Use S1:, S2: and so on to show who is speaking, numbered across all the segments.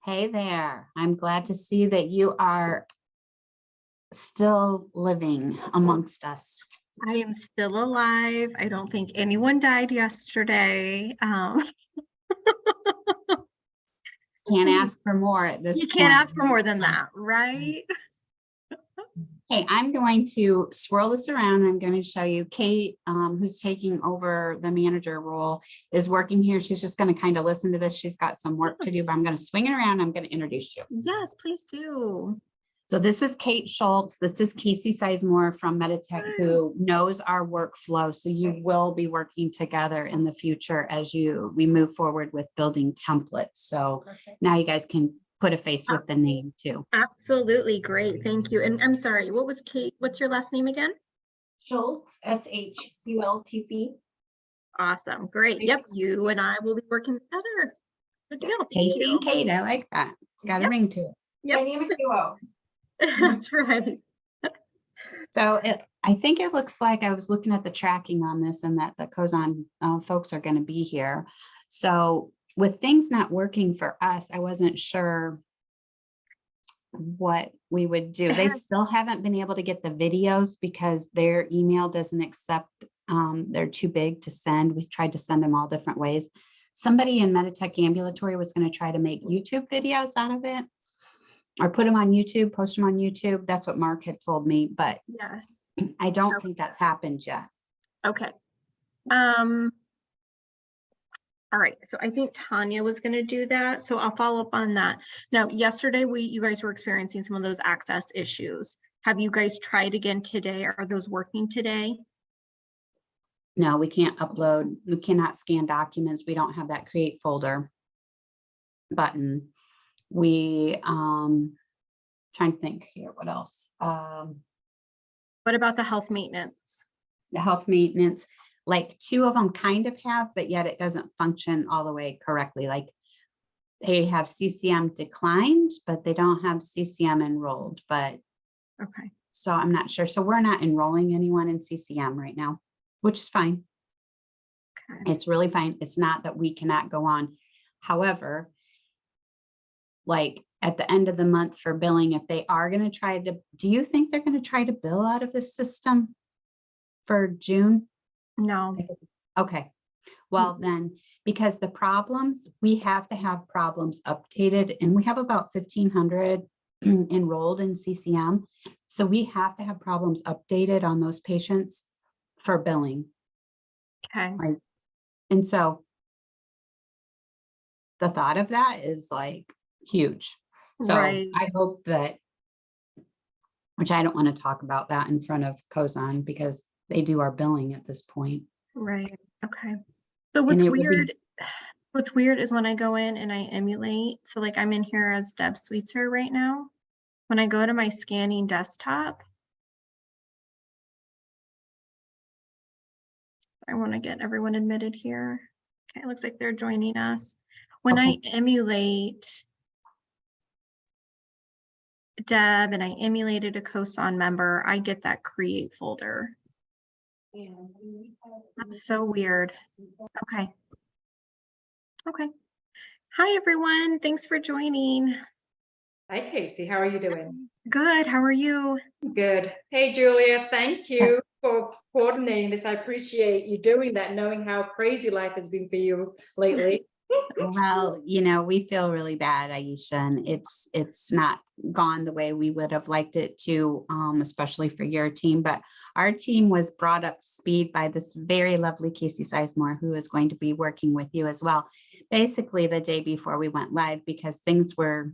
S1: Hey there. I'm glad to see that you are still living amongst us.
S2: I am still alive. I don't think anyone died yesterday.
S1: Can't ask for more at this
S2: You can't
S1: point.
S2: ask for more than that, right?
S1: Hey, I'm going to swirl this around. I'm going to show you Kate, who's taking over the manager role, is working here. She's just going to kind of listen to this. She's got some work to do, but I'm going to swing it around. I'm going to introduce you.
S2: Yes, please do.
S1: So this is Kate Schultz. This is Casey Sizemore from Meditech, who knows our workflow. So you will be working together in the future as we move forward with building templates. So now you guys can put a face with the name too.
S2: Absolutely great. Thank you. And I'm sorry, what was Kate? What's your last name again?
S3: Schultz, Schultz.
S2: Awesome. Great. Yep. You and I will be working together. Good deal. Thank
S1: Casey
S2: you.
S1: and Kate, I like that. It's got a
S2: Yep.
S1: ring to it.
S2: Yep.
S3: Dynamic duo.
S2: That's right.
S1: So I think it looks like I was looking at the tracking on this and that the Cozan folks are going to be here. So with things not working for us, I wasn't sure what we would do. They still haven't been able to get the videos because their email doesn't accept, they're too big to send. We tried to send them all different ways. Somebody in Meditech Ambulatory was going to try to make YouTube videos out of it or put them on YouTube, post them on YouTube. That's what Mark had told me, but
S2: Yes.
S1: I don't think that's happened yet.
S2: Okay. All right, so I think Tanya was going to do that, so I'll follow up on that. Now, yesterday you guys were experiencing some of those access issues. Have you guys tried again today? Are those working today?
S1: No, we can't upload. We cannot scan documents. We don't have that create folder button. We trying to think here. What else?
S2: What about the health maintenance?
S1: The health maintenance, like two of them kind of have, but yet it doesn't function all the way correctly. Like they have CCM declined, but they don't have CCM enrolled. But
S2: okay,
S1: so I'm not sure. So we're not enrolling anyone in CCM right now, which is fine.
S2: okay.
S1: It's really fine. It's not that we cannot go on. However, like at the end of the month for billing, if they are going to try to, do you think they're going to try to bill out of the system for June?
S2: No.
S1: Okay. Well, then, because the problems, we have to have problems updated, and we have about 1,500 enrolled in CCM. So we have to have problems updated on those patients for billing.
S2: Okay.
S1: Right. And so the thought of that is like huge. So
S2: Right.
S1: I hope that, which I don't want to talk about that in front of Cozan because they do our billing at this point.
S2: Right. Okay. So what's weird is when I go in and I emulate. So like I'm in here as Deb Sweetser right now. When I go to my scanning desktop, I want to get everyone admitted here. Okay, it looks like they're joining us. When I emulate Deb and I emulated a Cozan member, I get that create folder. That's so weird. Okay. Okay. Hi, everyone. Thanks for joining.
S3: Hi, Casey. How are you doing?
S2: Good. How are you?
S3: Good. Hey, Julia. Thank you for coordinating this. I appreciate you doing that, knowing how crazy life has been for you lately.
S1: Well, you know, we feel really bad, Aisha, and it's not gone the way we would have liked it to, especially for your team. But our team was brought up to speed by this very lovely Casey Sizemore, who is going to be working with you as well. Basically, the day before we went live, because things were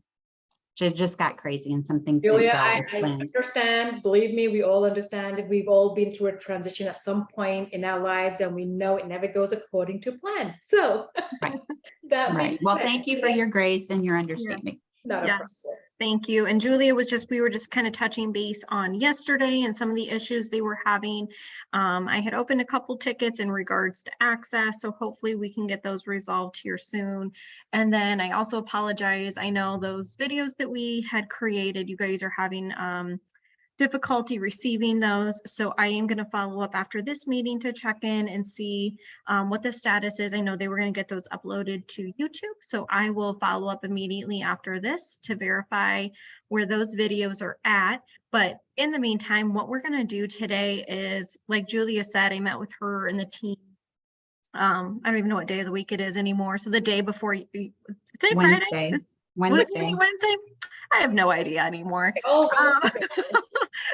S1: just got crazy and some things
S3: Julia,
S1: didn't go as
S3: I
S1: planned.
S3: understand. Believe me, we all understand. We've all been through a transition at some point in our lives, and we know it never goes according to plan. So
S1: Right.
S3: that
S1: Right. Well, thank you for your grace and your understanding.
S2: Yes, thank you. And Julia we were just kind of touching base on yesterday and some of the issues they were having. I had opened a couple tickets in regards to access, so hopefully we can get those resolved here soon. And then I also apologize. I know those videos that we had created, you guys are having difficulty receiving those. So I am going to follow up after this meeting to check in and see what the status is. I know they were going to get those uploaded to YouTube. So I will follow up immediately after this to verify where those videos are at. But in the meantime, what we're going to do today is, like Julia said, I met with her and the team. I don't even know what day of the week it is anymore. So the day before, today
S1: Wednesday.
S2: Friday?
S1: Wednesday.
S2: Wednesday? I have no idea anymore.
S3: Oh,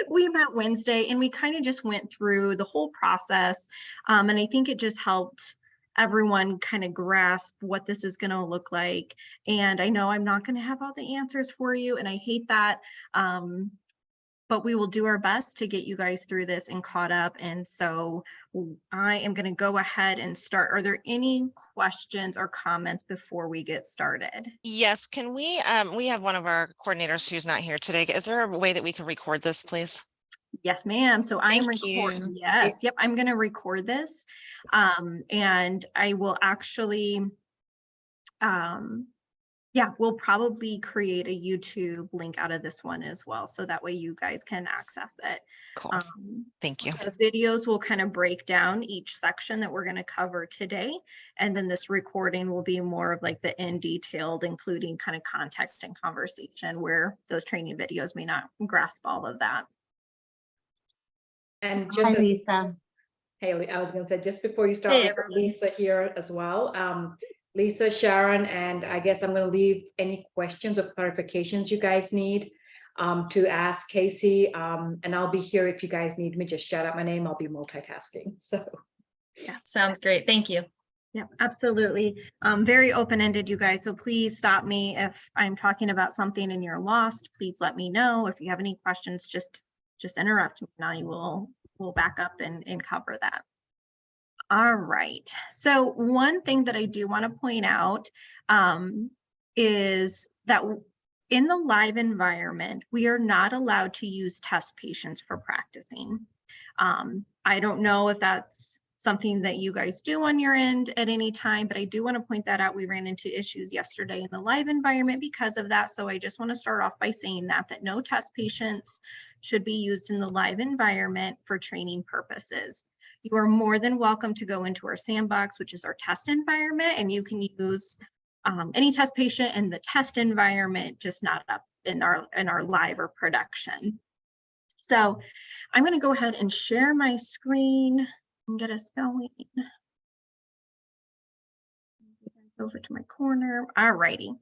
S2: We met Wednesday and we kind of just went through the whole process. And I think it just helped everyone kind of grasp what this is going to look like. And I know I'm not going to have all the answers for you, and I hate that. But we will do our best to get you guys through this and caught up. And so I am going to go ahead and start. Are there any questions or comments before we get started?
S4: Yes, can we have one of our coordinators who's not here today. Is there a way that we can record this, please?
S2: Yes, ma'am. So I am
S4: Thank
S2: recording.
S4: you.
S2: Yes. Yep. I'm going to record this. And I will actually, yeah, we'll probably create a YouTube link out of this one as well. So that way you guys can access it.
S4: Cool. Thank you.
S2: The videos will kind of break down each section that we're going to cover today. And then this recording will be more of like the in detailed, including kind of context and conversation, where those training videos may not grasp all of that.
S3: and
S1: Hi,
S3: just
S1: Lisa.
S3: Haley, I was going to say, just before you start,
S2: Hey,
S3: we have Lisa here as well. Lisa, Sharon, and I guess I'm going to leave any questions or clarifications you guys need to ask Casey. And I'll be here if you guys need me. Just shout out my name. I'll be multitasking. So
S5: Yeah, sounds great. Thank you.
S2: yeah, absolutely. Very open-ended, you guys. So please stop me if I'm talking about something and you're lost. Please let me know. If you have any questions, just interrupt me and I will back up and cover that. All right. So one thing that I do want to point out is that in the live environment, we are not allowed to use test patients for practicing. I don't know if that's something that you guys do on your end at any time, but I do want to point that out. We ran into issues yesterday in the live environment because of that. So I just want to start off by saying that no test patients should be used in the live environment for training purposes. You are more than welcome to go into our sandbox, which is our test environment, and you can use any test patient in the test environment, just not up in our live or production. So I'm going to go ahead and share my screen and get us going. Over to my corner. All righty.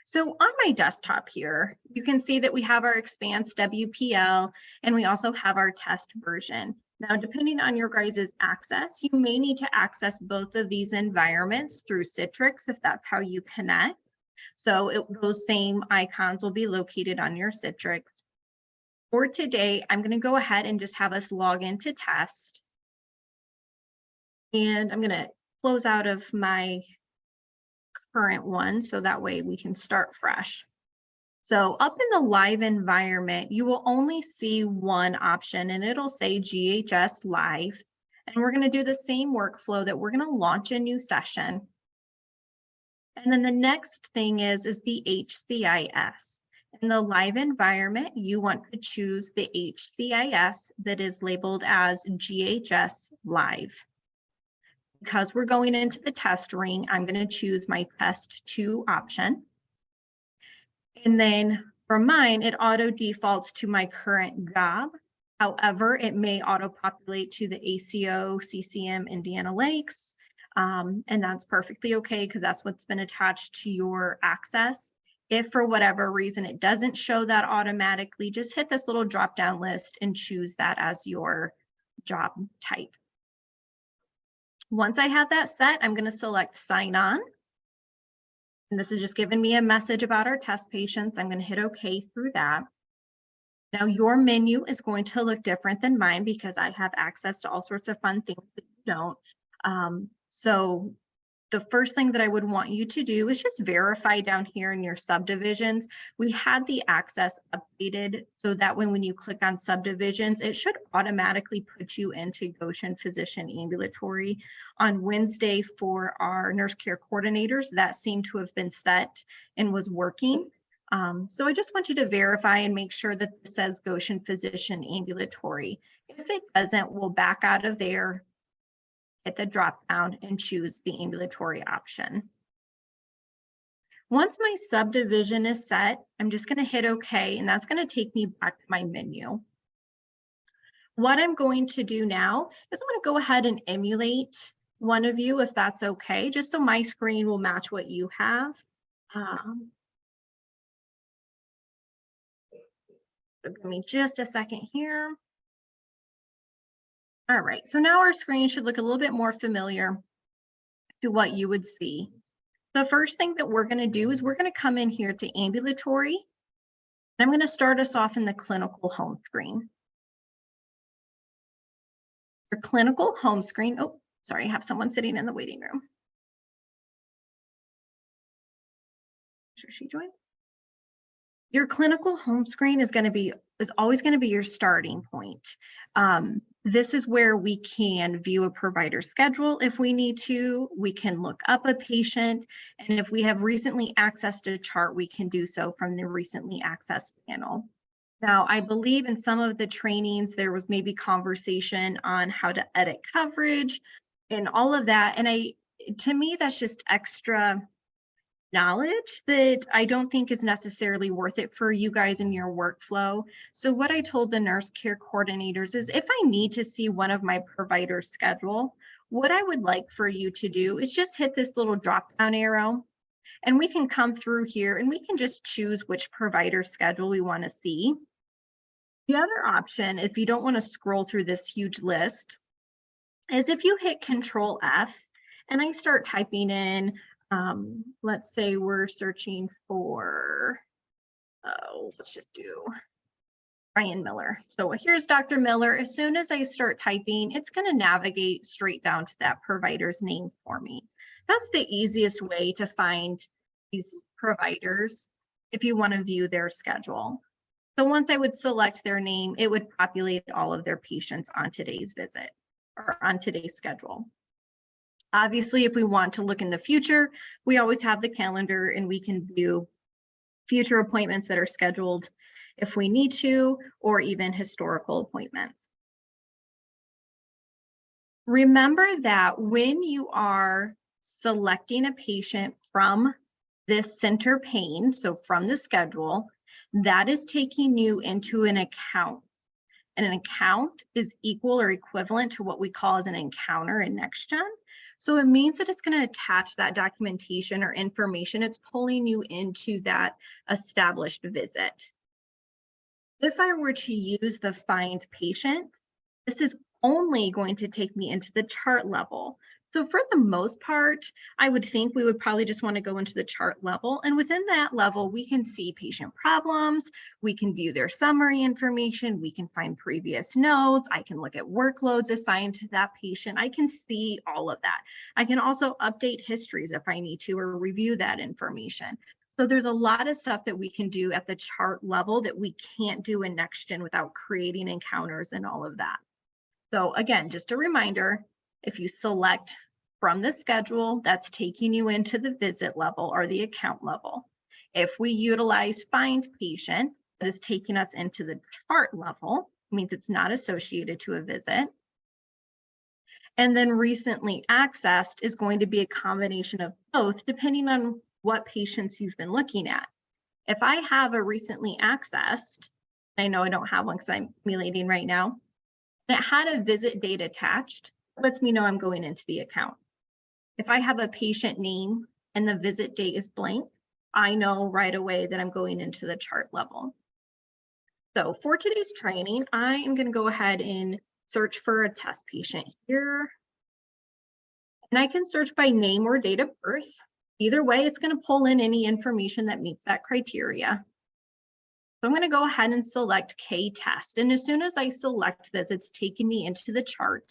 S2: So on my desktop here, you can see that we have our Expanse WPL and we also have our test version. Now, depending on your guys' access, you may need to access both of these environments through Citrix if that's how you connect. So those same icons will be located on your Citrix. For today, I'm going to go ahead and just have us log into test. And I'm going to close out of my current one so that way we can start fresh. So up in the live environment, you will only see one option and it'll say GHS Live. And we're going to do the same workflow that we're going to launch a new session. And then the next thing is the HCIS. In the live environment, you want to choose the HCIS that is labeled as GHS Live. Because we're going into the test ring, I'm going to choose my test 2 option. And then for mine, it auto defaults to my current job. However, it may auto populate to the ACO CCM Indiana Lakes. And that's perfectly okay because that's what's been attached to your access. If for whatever reason it doesn't show that automatically, just hit this little drop down list and choose that as your job type. Once I have that set, I'm going to select sign on. And this is just giving me a message about our test patients. I'm going to hit OK through that. Now your menu is going to look different than mine because I have access to all sorts of fun things that you don't. So the first thing that I would want you to do is just verify down here in your subdivisions. We had the access updated so that when you click on subdivisions, it should automatically put you into Goshen Physician Ambulatory. On Wednesday for our nurse care coordinators, that seemed to have been set and was working. So I just want you to verify and make sure that this says Goshen Physician Ambulatory. If it doesn't, we'll back out of there, hit the drop down and choose the ambulatory option. Once my subdivision is set, I'm just going to hit OK, and that's going to take me back to my menu. What I'm going to do now is I'm going to go ahead and emulate one of you, if that's okay, just so my screen will match what you have. Give me just a second here. All right, so now our screen should look a little bit more familiar to what you would see. The first thing that we're going to do is we're going to come in here to ambulatory. I'm going to start us off in the clinical home screen. Your clinical home screen. Oh, sorry, I have someone sitting in the waiting room. Sure she joins. Your clinical home screen is always going to be your starting point. This is where we can view a provider schedule if we need to. We can look up a patient, and if we have recently accessed a chart, we can do so from the recently accessed panel. Now, I believe in some of the trainings, there was maybe conversation on how to edit coverage and all of that. And to me, that's just extra knowledge that I don't think is necessarily worth it for you guys in your workflow. So what I told the nurse care coordinators is if I need to see one of my providers' schedule, what I would like for you to do is just hit this little drop down arrow, and we can come through here and we can just choose which provider schedule we want to see. The other option, if you don't want to scroll through this huge list, is if you hit Control F and I start typing in, let's say we're searching for, let's just do Ryan Miller. So here's Dr. Miller. As soon as I start typing, it's going to navigate straight down to that provider's name for me. That's the easiest way to find these providers if you want to view their schedule. So once I would select their name, it would populate all of their patients on today's visit or on today's schedule. Obviously, if we want to look in the future, we always have the calendar and we can view future appointments that are scheduled if we need to, or even historical appointments. Remember that when you are selecting a patient from this center pane, so from the schedule, that is taking you into an account. And an account is equal or equivalent to what we call as an encounter in NextGen. So it means that it's going to attach that documentation or information. It's pulling you into that established visit. If I were to use the find patient, this is only going to take me into the chart level. So for the most part, I would think we would probably just want to go into the chart level. And within that level, we can see patient problems. We can view their summary information. We can find previous notes. I can look at workloads assigned to that patient. I can see all of that. I can also update histories if I need to or review that information. So there's a lot of stuff that we can do at the chart level that we can't do in NextGen without creating encounters and all of that. So again, just a reminder, if you select from the schedule, that's taking you into the visit level or the account level. If we utilize find patient, that is taking us into the chart level, it means it's not associated to a visit. And then recently accessed is going to be a combination of both, depending on what patients you've been looking at. If I have a recently accessed, I know I don't have one because I'm emulating right now, and it had a visit date attached, it lets me know I'm going into the account. If I have a patient name and the visit date is blank, I know right away that I'm going into the chart level. So for today's training, I am going to go ahead and search for a test patient here. And I can search by name or date of birth. Either way, it's going to pull in any information that meets that criteria. So I'm going to go ahead and select K-test. And as soon as I select this, it's taking me into the chart.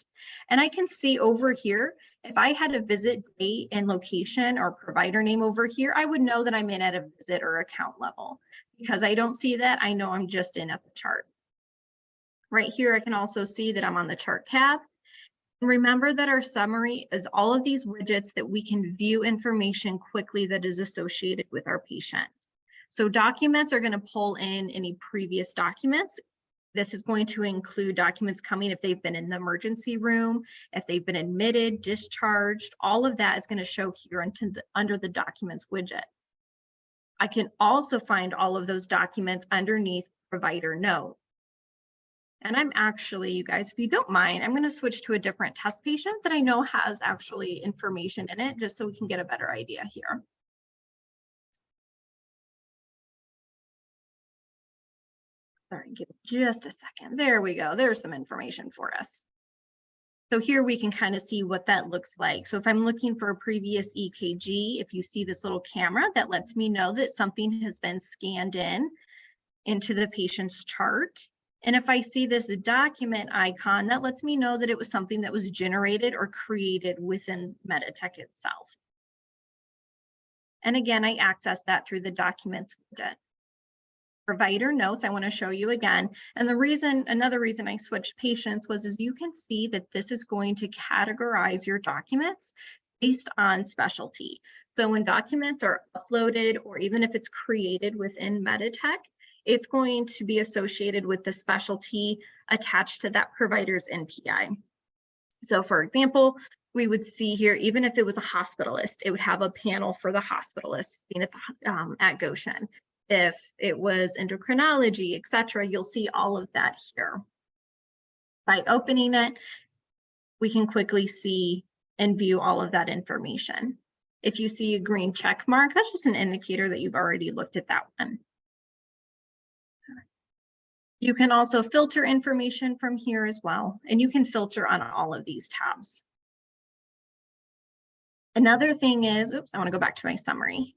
S2: And I can see over here, if I had a visit date and location or provider name over here, I would know that I'm in at a visit or account level. Because I don't see that, I know I'm just in at the chart. Right here, I can also see that I'm on the chart tab. And remember that our summary is all of these widgets that we can view information quickly that is associated with our patient. So documents are going to pull in any previous documents. This is going to include documents coming if they've been in the emergency room, if they've been admitted, discharged, all of that is going to show here under the documents widget. I can also find all of those documents underneath provider note. And I'm actually, you guys, if you don't mind, I'm going to switch to a different test patient that I know has actually information in it, just so we can get a better idea here. Sorry, give it just a second. There we go. There's some information for us. So here we can kind of see what that looks like. So if I'm looking for a previous EKG, if you see this little camera, that lets me know that something has been scanned into the patient's chart. And if I see this document icon, that lets me know that it was something that was generated or created within Meditech itself. And again, I access that through the documents widget. Provider notes, I want to show you again. And another reason I switched patients was, you can see that this is going to categorize your documents based on specialty. So when documents are uploaded, or even if it's created within Meditech, it's going to be associated with the specialty attached to that provider's NPI. So for example, we would see here, even if it was a hospitalist, it would have a panel for the hospitalist seen at Goshen. If it was endocrinology, etc., you'll see all of that here. By opening it, we can quickly see and view all of that information. If you see a green check mark, that's just an indicator that you've already looked at that one. You can also filter information from here as well, and you can filter on all of these tabs. Another thing is, oops, I want to go back to my summary.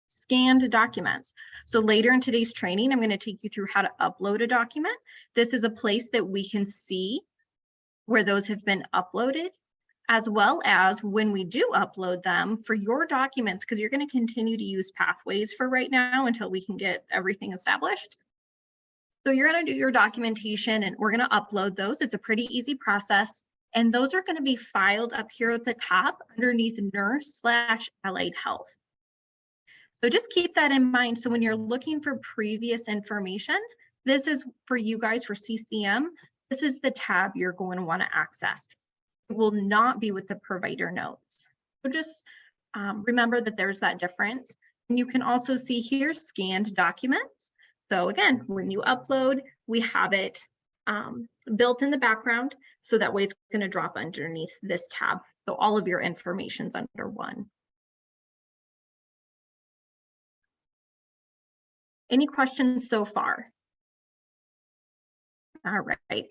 S2: Scanned documents. So later in today's training, I'm going to take you through how to upload a document. This is a place that we can see where those have been uploaded, as well as when we do upload them for your documents, because you're going to continue to use Pathways for right now until we can get everything established. So you're going to do your documentation and we're going to upload those. It's a pretty easy process. And those are going to be filed up here at the top underneath nurse/allied health. So just keep that in mind. So when you're looking for previous information, this is for you guys for CCM. This is the tab you're going to want to access. It will not be with the provider notes. So just remember that there's that difference. And you can also see here scanned documents. So again, when you upload, we have it built in the background. So that way it's going to drop underneath this tab. So all of your information's under one. Any questions so far? All right.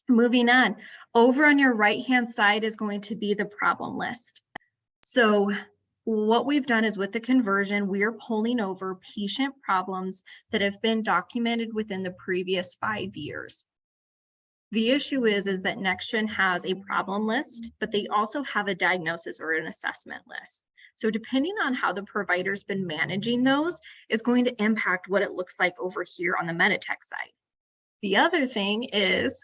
S2: Moving on. Over on your right-hand side is going to be the problem list. So what we've done is with the conversion, we are pulling over patient problems that have been documented within the previous 5 years. The issue is that NextGen has a problem list, but they also have a diagnosis or an assessment list. So depending on how the provider's been managing those is going to impact what it looks like over here on the Meditech side. The other thing is,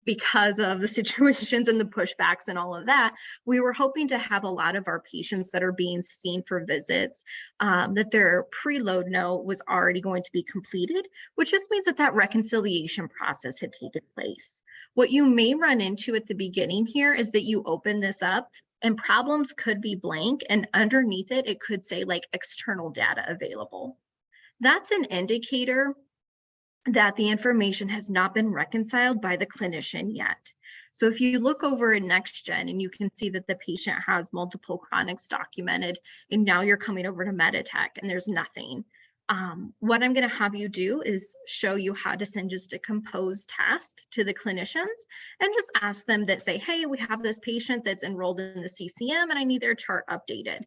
S2: because of the situations and the pushbacks and all of that, we were hoping to have a lot of our patients that are being seen for visits, that their preload note was already going to be completed, which just means that that reconciliation process had taken place. What you may run into at the beginning here is that you open this up and problems could be blank, and underneath it, it could say like external data available. That's an indicator that the information has not been reconciled by the clinician yet. So if you look over in NextGen and you can see that the patient has multiple chronics documented, and now you're coming over to Meditech and there's nothing. What I'm going to have you do is show you how to send just a compose task to the clinicians and just ask them that say, hey, we have this patient that's enrolled in the CCM and I need their chart updated.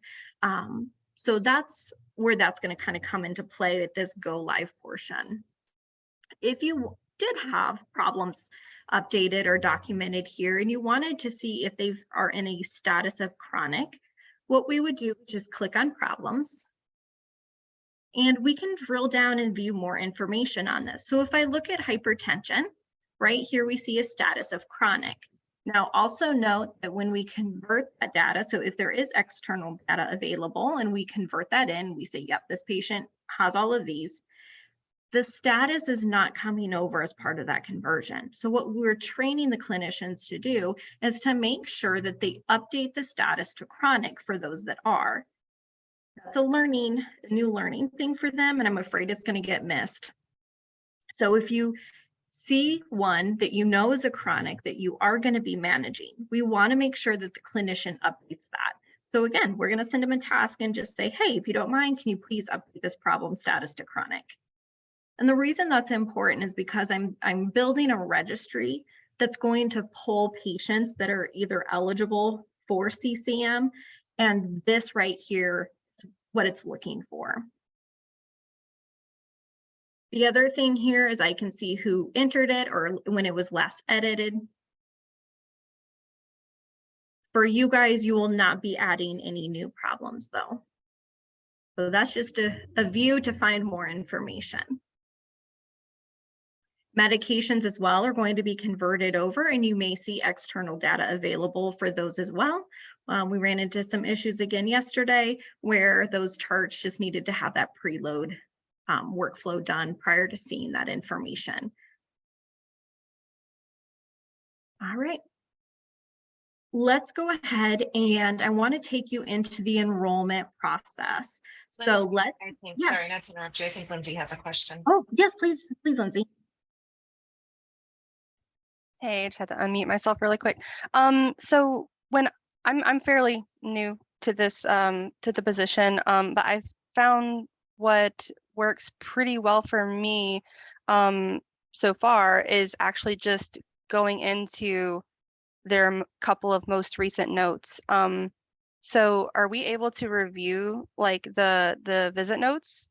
S2: So that's where that's going to kind of come into play at this go live portion. If you did have problems updated or documented here and you wanted to see if they are in a status of chronic, what we would do is just click on problems. And we can drill down and view more information on this. So if I look at hypertension, right here we see a status of chronic. Now also note that when we convert that data, so if there is external data available and we convert that in, we say, yep, this patient has all of these. The status is not coming over as part of that conversion. So what we're training the clinicians to do is to make sure that they update the status to chronic for those that are. That's a new learning thing for them, and I'm afraid it's going to get missed. So if you see one that you know is a chronic that you are going to be managing, we want to make sure that the clinician updates that. So again, we're going to send them a task and just say, hey, if you don't mind, can you please update this problem status to chronic? And the reason that's important is because I'm building a registry that's going to pull patients that are either eligible for CCM, and this right here is what it's looking for. The other thing here is I can see who entered it or when it was last edited. For you guys, you will not be adding any new problems though. So that's just a view to find more information. Medications as well are going to be converted over, and you may see external data available for those as well. We ran into some issues again yesterday where those charts just needed to have that preload workflow done prior to seeing that information. All right. Let's go ahead, and I want to take you into the enrollment process. So
S4: Lindsay,
S2: let's,
S4: I think,
S2: yeah.
S4: sorry, not to interrupt you. I think Lindsay has a question.
S2: Oh, yes, please, Lindsay.
S6: Hey, I just had to unmute myself really quick. So when I'm fairly new to this to the position, but I've found what works pretty well for me so far is actually just going into their couple of most recent notes. So are we able to review like the visit notes?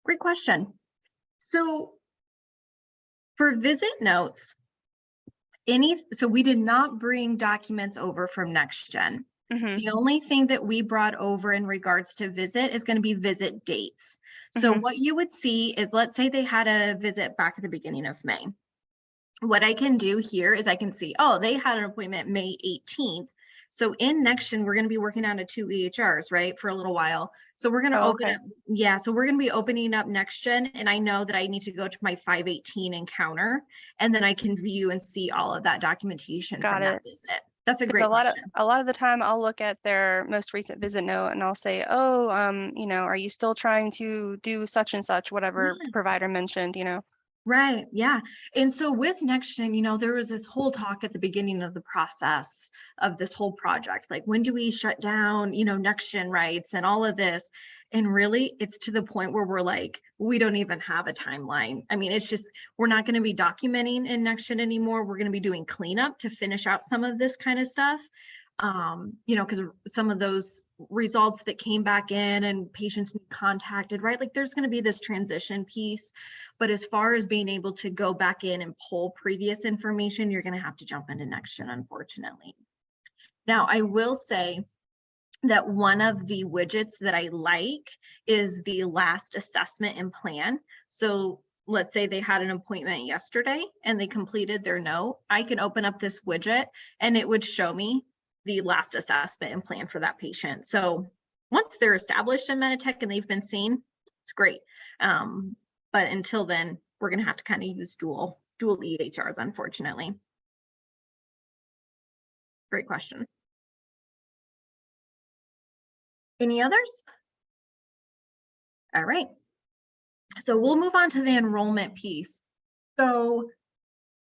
S2: Great question. So for visit notes, so we did not bring documents over from NextGen.
S6: Mm-hmm.
S2: The only thing that we brought over in regards to visit is going to be visit dates. So what you would see is, let's say they had a visit back at the beginning of May. What I can do here is I can see, oh, they had an appointment May 18th. So in NextGen, we're going to be working on 2 EHRs, right, for a little while. So we're going to open up, yeah, so we're going to be opening up NextGen, and I know that I need to go to my 518 encounter, and then I can view and see all of that documentation from that visit. That's a great question.
S6: A lot of the time I'll look at their most recent visit note and I'll say, oh, you know, are you still trying to do such and such, whatever provider mentioned, you know?
S2: Right. Yeah. And so with NextGen, you know, there was this whole talk at the beginning of the process of this whole project, like, when do we shut down, you know, NextGen rights and all of this? And really, it's to the point where we're like, we don't even have a timeline. I mean, it's just, we're not going to be documenting in NextGen anymore. We're going to be doing cleanup to finish out some of this kind of stuff. You know, because some of those results that came back in and patients contacted, right? Like, there's going to be this transition piece. But as far as being able to go back in and pull previous information, you're going to have to jump into NextGen, unfortunately. Now, I will say that one of the widgets that I like is the last assessment and plan. So let's say they had an appointment yesterday and they completed their note. I can open up this widget and it would show me the last assessment and plan for that patient. So once they're established in Meditech and they've been seen, it's great. But until then, we're going to have to kind of use dual EHRs, unfortunately. Great question. Any others? All right. So we'll move on to the enrollment piece. So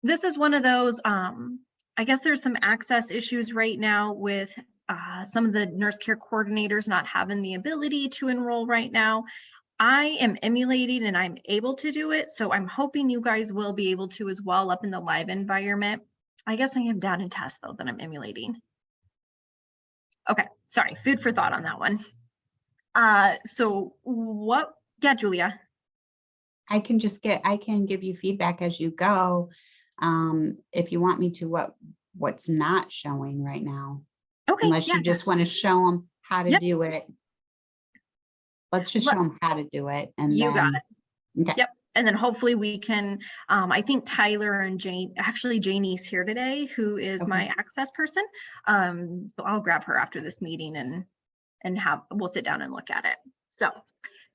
S2: this is one of those, I guess there's some access issues right now with some of the nurse care coordinators not having the ability to enroll right now. I am emulating and I'm able to do it. So I'm hoping you guys will be able to as well up in the live environment. I guess I am down in test though that I'm emulating. Okay, sorry, food for thought on that one. So what, yeah, Julia.
S1: I can give you feedback as you go. If you want me to, what's not showing right now.
S2: Okay.
S1: Unless you just want to show them how to do it. Let's just show them how to do it. And
S2: you got it.
S1: Okay.
S2: Yep. And then hopefully we can, I think Tyler and Janie's here today, who is my access person. So I'll grab her after this meeting and we'll sit down and look at it. So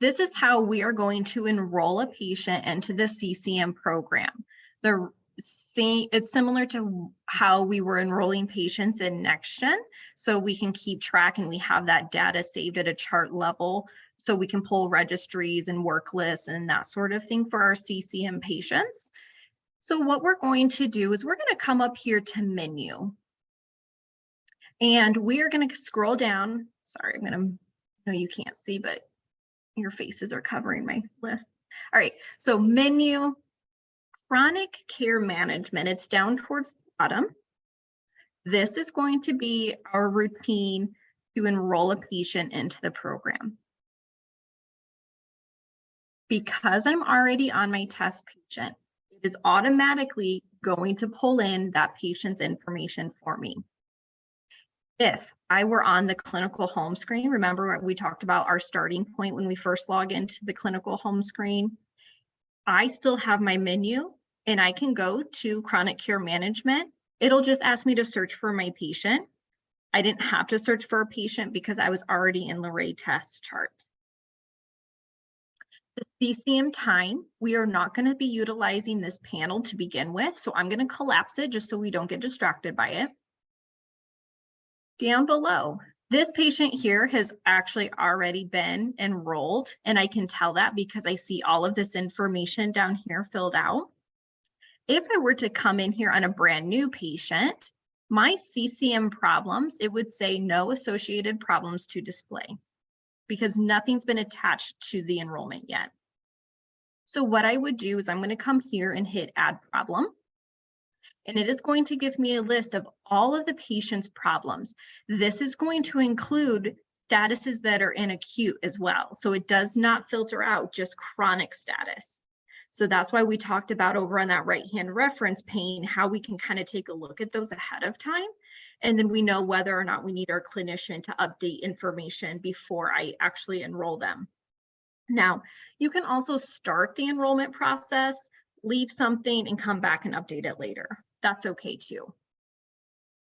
S2: This is how we are going to enroll a patient into the CCM program. It's similar to how we were enrolling patients in NextGen, so we can keep track and we have that data saved at a chart level, so we can pull registries and work lists and that sort of thing for our CCM patients. So what we're going to do is we're going to come up here to menu. And we are going to scroll down. Sorry, I know you can't see, but your faces are covering my list. All right, so menu, chronic care management, it's down towards the bottom. This is going to be our routine to enroll a patient into the program. Because I'm already on my test patient, it is automatically going to pull in that patient's information for me. If I were on the clinical home screen, remember we talked about our starting point when we first log into the clinical home screen, I still have my menu and I can go to chronic care management. It'll just ask me to search for my patient. I didn't have to search for a patient because I was already in the Ray test chart. The CCM time, we are not going to be utilizing this panel to begin with, so I'm going to collapse it just so we don't get distracted by it. Down below, this patient here has actually already been enrolled, and I can tell that because I see all of this information down here filled out. If I were to come in here on a brand new patient, my CCM problems, it would say no associated problems to display because nothing's been attached to the enrollment yet. So what I would do is I'm going to come here and hit add problem. And it is going to give me a list of all of the patient's problems. This is going to include statuses that are in acute as well. So it does not filter out just chronic status. So that's why we talked about over on that right-hand reference pane, how we can kind of take a look at those ahead of time. And then we know whether or not we need our clinician to update information before I actually enroll them. Now, you can also start the enrollment process, leave something and come back and update it later. That's okay too.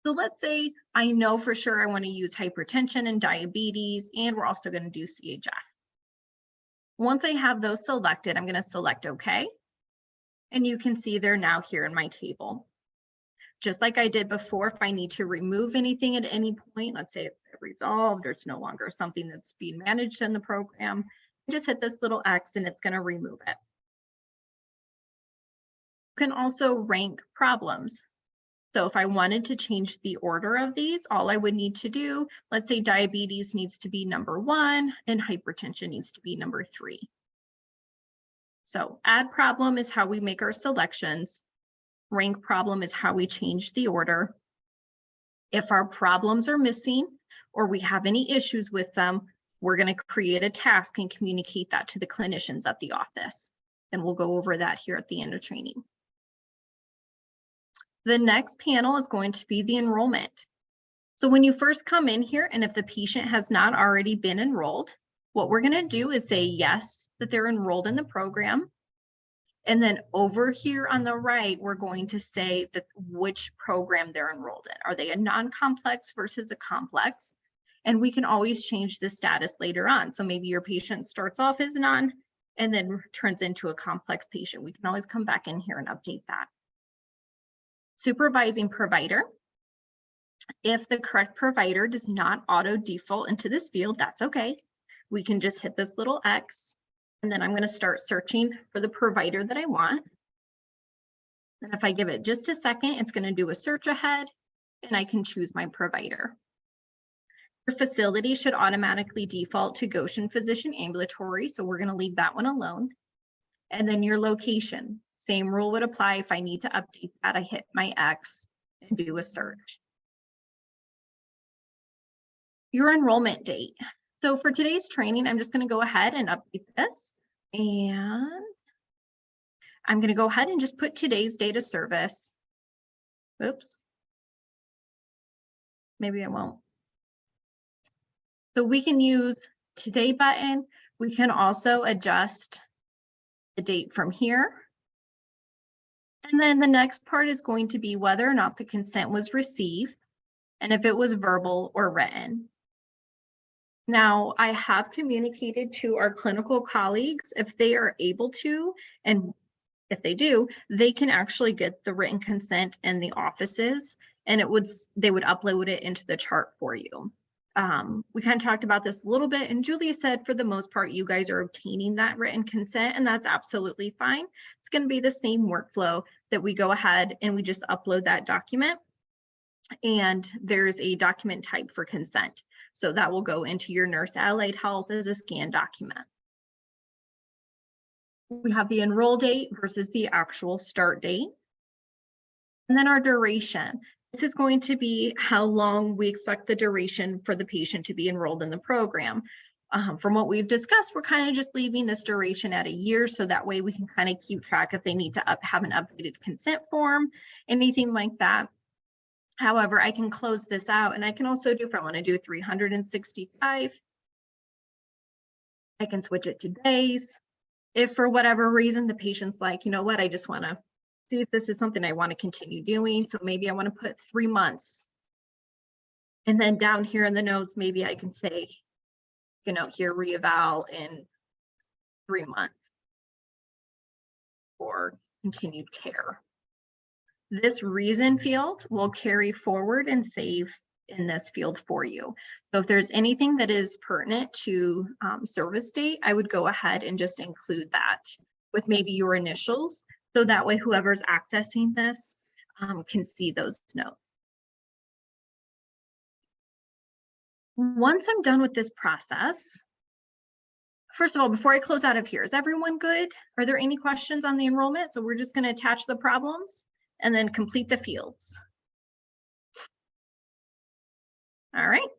S2: So let's say I know for sure I want to use hypertension and diabetes, and we're also going to do CHF. Once I have those selected, I'm going to select OK. And you can see they're now here in my table. Just like I did before, if I need to remove anything at any point, let's say it's resolved or it's no longer something that's being managed in the program, just hit this little X and it's going to remove it. You can also rank problems. So if I wanted to change the order of these, all I would need to do, let's say diabetes needs to be number 1 and hypertension needs to be number 3. So add problem is how we make our selections. Rank problem is how we change the order. If our problems are missing or we have any issues with them, we're going to create a task and communicate that to the clinicians at the office. And we'll go over that here at the end of training. The next panel is going to be the enrollment. So when you first come in here, and if the patient has not already been enrolled, what we're going to do is say yes, that they're enrolled in the program. And then over here on the right, we're going to say that which program they're enrolled in. Are they a non-complex versus a complex? And we can always change the status later on. So maybe your patient starts off as non and then turns into a complex patient. We can always come back in here and update that. Supervising provider. If the correct provider does not auto default into this field, that's okay. We can just hit this little X, and then I'm going to start searching for the provider that I want. And if I give it just a second, it's going to do a search ahead, and I can choose my provider. Your facility should automatically default to Goshen Physician Ambulatory, so we're going to leave that one alone. And then your location. Same rule would apply. If I need to update that, I hit my X and do a search. Your enrollment date. So for today's training, I'm just going to go ahead and update this. And I'm going to go ahead and just put today's date of service. Oops. Maybe I won't. So we can use today button. We can also adjust the date from here. And then the next part is going to be whether or not the consent was received and if it was verbal or written. Now, I have communicated to our clinical colleagues if they are able to, and if they do, they can actually get the written consent in the offices, and they would upload it into the chart for you. We kind of talked about this a little bit, and Julia said for the most part, you guys are obtaining that written consent, and that's absolutely fine. It's going to be the same workflow that we go ahead and we just upload that document, and there's a document type for consent. So that will go into your Nurse Allied Health as a scanned document. We have the enroll date versus the actual start date. And then our duration. This is going to be how long we expect the duration for the patient to be enrolled in the program. From what we've discussed, we're kind of just leaving this duration at a year, so that way we can kind of keep track if they need to have an updated consent form, anything like that. However, I can close this out, and I can also do, if I want to do 365, I can switch it to days. If for whatever reason the patient's like, you know what, I just want to see if this is something I want to continue doing. So maybe I want to put 3 months. And then down here in the notes, maybe I can say, you know, here reeval in 3 months or continued care. This reason field will carry forward and save in this field for you. So if there's anything that is pertinent to service date, I would go ahead and just include that with maybe your initials. So that way, whoever's accessing this can see those notes. Once I'm done with this process, first of all, before I close out of here, is everyone good? Are there any questions on the enrollment? So we're just going to attach the problems and then complete the fields. All right.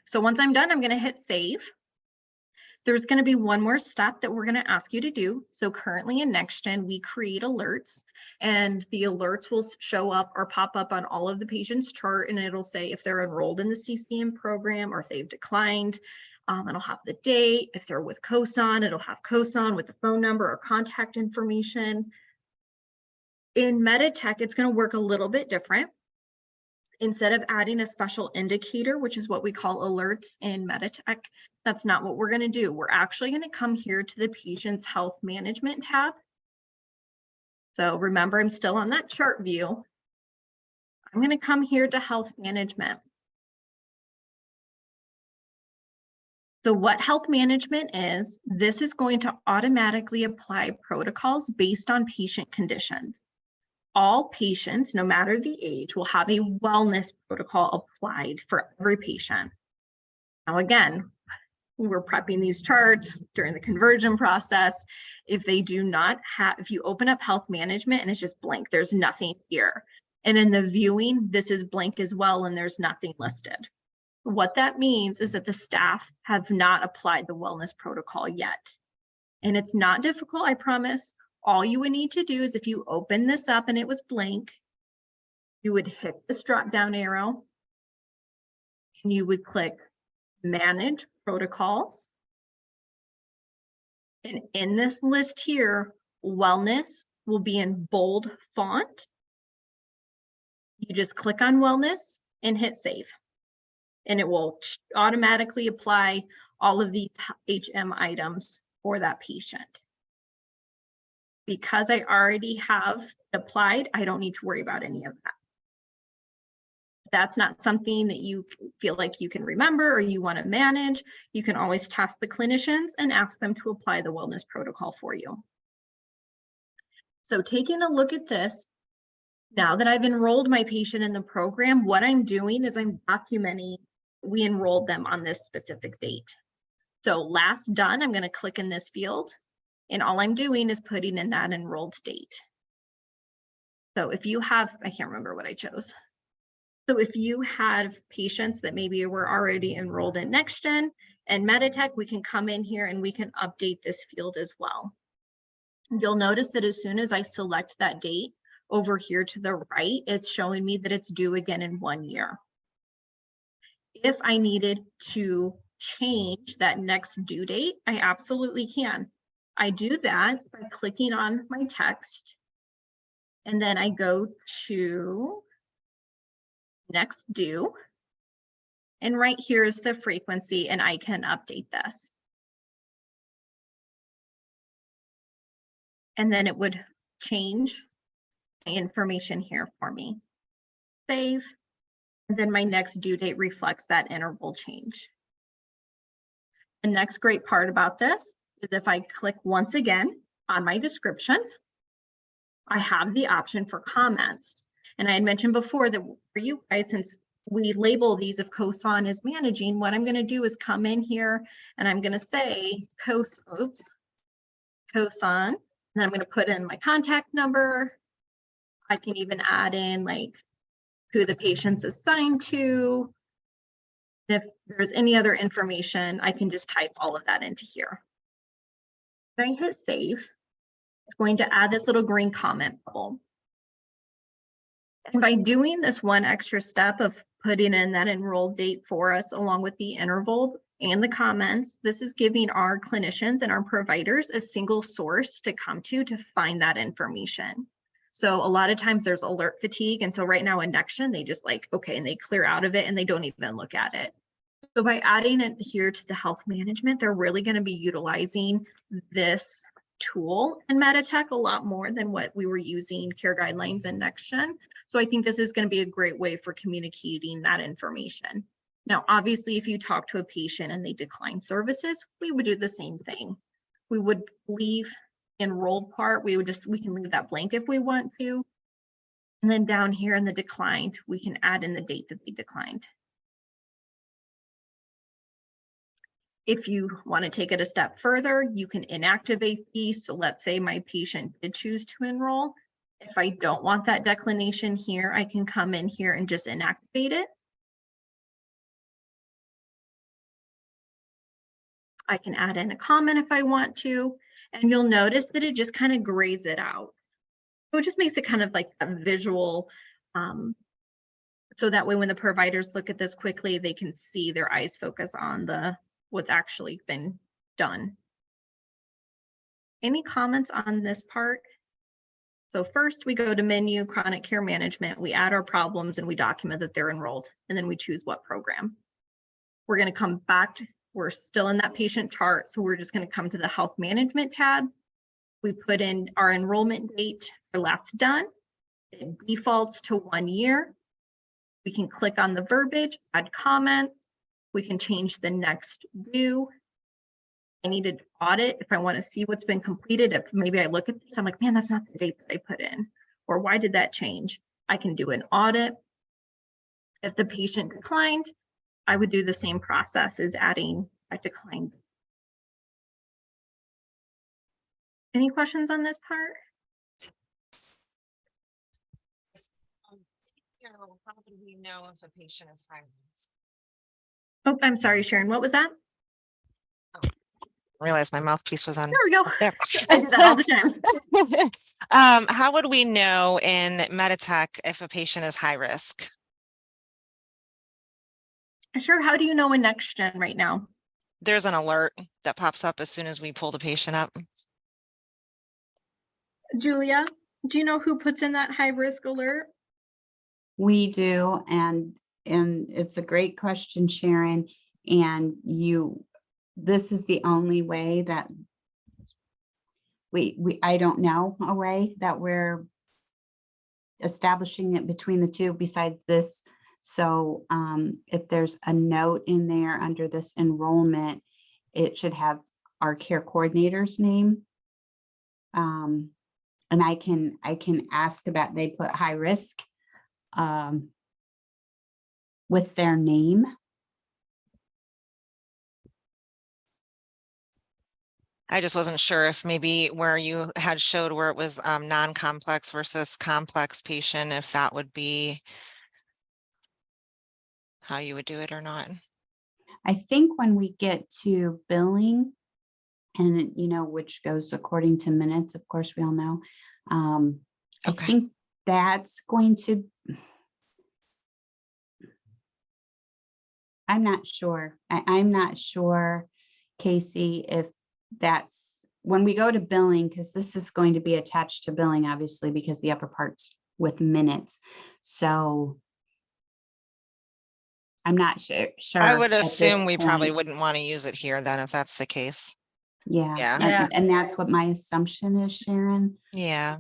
S2: So once I'm done, I'm going to hit save. There's going to be one more step that we're going to ask you to do. So currently in NextGen, we create alerts, and the alerts will show up or pop up on all of the patients' chart, and it'll say if they're enrolled in the CCM program or if they've declined. It'll have the date. If they're with COSON, it'll have COSON with the phone number or contact information. In Meditech, it's going to work a little bit different. Instead of adding a special indicator, which is what we call alerts in Meditech, that's not what we're going to do. We're actually going to come here to the patient's health management tab. So remember, I'm still on that chart view. I'm going to come here to health management. So what health management is, this is going to automatically apply protocols based on patient conditions. All patients, no matter the age, will have a wellness protocol applied for every patient. Now, again, we're prepping these charts during the conversion process. If they do not have, if you open up health management and it's just blank, there's nothing here. And in the viewing, this is blank as well, and there's nothing listed. What that means is that the staff have not applied the wellness protocol yet. And it's not difficult, I promise. All you would need to do is if you open this up and it was blank, you would hit this drop down arrow and you would click Manage Protocols. And in this list here, wellness will be in bold font. You just click on wellness and hit save. And it will automatically apply all of these HM items for that patient. Because I already have applied, I don't need to worry about any of that. If that's not something that you feel like you can remember or you want to manage, you can always task the clinicians and ask them to apply the wellness protocol for you. So taking a look at this, now that I've enrolled my patient in the program, what I'm doing is I'm documenting we enrolled them on this specific date. So last done, I'm going to click in this field. And all I'm doing is putting in that enrolled date. So if you have, I can't remember what I chose. So if you have patients that maybe were already enrolled in NextGen and Meditech, we can come in here and we can update this field as well. You'll notice that as soon as I select that date over here to the right, it's showing me that it's due again in 1 year. If I needed to change that next due date, I absolutely can. I do that by clicking on my text, and then I go to next due, And right here is the frequency, and I can update this. And then it would change the information here for me. Save. And then my next due date reflects that interval change. The next great part about this is if I click once again on my description, I have the option for comments. And I had mentioned before that for you guys, since we label these if COSON is managing, what I'm going to do is come in here and I'm going to say COSON, and I'm going to put in my contact number. I can even add in like who the patient's assigned to. If there's any other information, I can just type all of that into here. When I hit save, it's going to add this little green comment bubble. And by doing this one extra step of putting in that enroll date for us, along with the interval and the comments, this is giving our clinicians and our providers a single source to come to find that information. So a lot of times there's alert fatigue. And so right now in NextGen, they just like, okay, and they clear out of it and they don't even look at it. So by adding it here to the health management, they're really going to be utilizing this tool in Meditech a lot more than what we were using care guidelines and NextGen. So I think this is going to be a great way for communicating that information. Now, obviously, if you talk to a patient and they decline services, we would do the same thing. We would leave enrolled part. We can leave that blank if we want to. And then down here in the declined, we can add in the date that they declined. If you want to take it a step further, you can inactivate these. So let's say my patient did choose to enroll. If I don't want that declination here, I can come in here and just inactivate it. I can add in a comment if I want to, and you'll notice that it just kind of grays it out. So it just makes it kind of like a visual, so that way when the providers look at this quickly, they can see their eyes focus on what's actually been done. Any comments on this part? So first we go to menu, chronic care management, we add our problems and we document that they're enrolled, and then we choose what program. We're going to come back to, we're still in that patient chart, so we're just going to come to the health management tab. We put in our enrollment date for last done. It defaults to 1 year. We can click on the verbiage, add comments. We can change the next due. I need to audit if I want to see what's been completed. If maybe I look at this, I'm like, man, that's not the date that I put in. Or why did that change? I can do an audit. If the patient declined, I would do the same process as adding a decline. Any questions on this part?
S4: How do we know if a patient is high risk?
S2: Oh, I'm sorry, Sharon, what was that?
S4: I realized my mouthpiece was on.
S2: There we go.
S4: There.
S2: I do that all the time.
S4: How would we know in Meditech if a patient is high risk?
S2: Sure, how do you know in NextGen right now?
S4: There's an alert that pops up as soon as we pull the patient up.
S2: Julia, do you know who puts in that high risk alert?
S1: We do, and it's a great question, Sharon. And this is the only way that I don't know a way that we're establishing it between the two besides this. So if there's a note in there under this enrollment, it should have our care coordinator's name. And I can ask about, they put high risk with their name.
S4: I just wasn't sure if maybe where you had showed where it was non-complex versus complex patient, if that would be how you would do it or not.
S1: I think when we get to billing, and which goes according to minutes, of course, we all know. I think that's going to, I'm not sure. I'm not sure, Casey, if that's when we go to billing, because this is going to be attached to billing, obviously, because the upper part's with minutes. So I'm not sure.
S4: I would
S1: at this
S4: assume we probably
S1: point.
S4: wouldn't want to use it here then if that's the case.
S1: Yeah,
S4: Yeah.
S5: Yeah.
S1: and that's what my assumption is, Sharon.
S4: Yeah,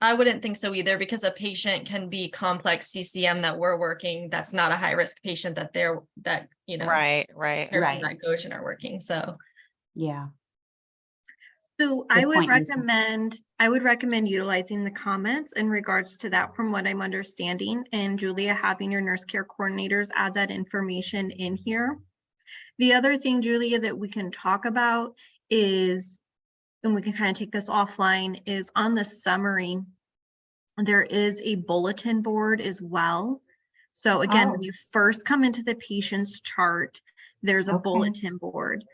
S5: I wouldn't think so either, because a patient can be complex CCM that we're working. That's not a high risk patient that
S4: right.
S5: nurses
S1: Right.
S5: at Goshen are working. So
S1: Yeah.
S2: So I
S1: Good
S2: would
S1: point, Lisa.
S2: recommend utilizing the comments in regards to that from what I'm understanding, and Julia, having your nurse care coordinators add that information in here. The other thing, Julia, that we can talk about is, and we can kind of take this offline, is on the summary, there is a bulletin board as well. So again, when
S1: Oh.
S2: you first come into the patient's chart, there's a
S1: Okay.
S2: bulletin board.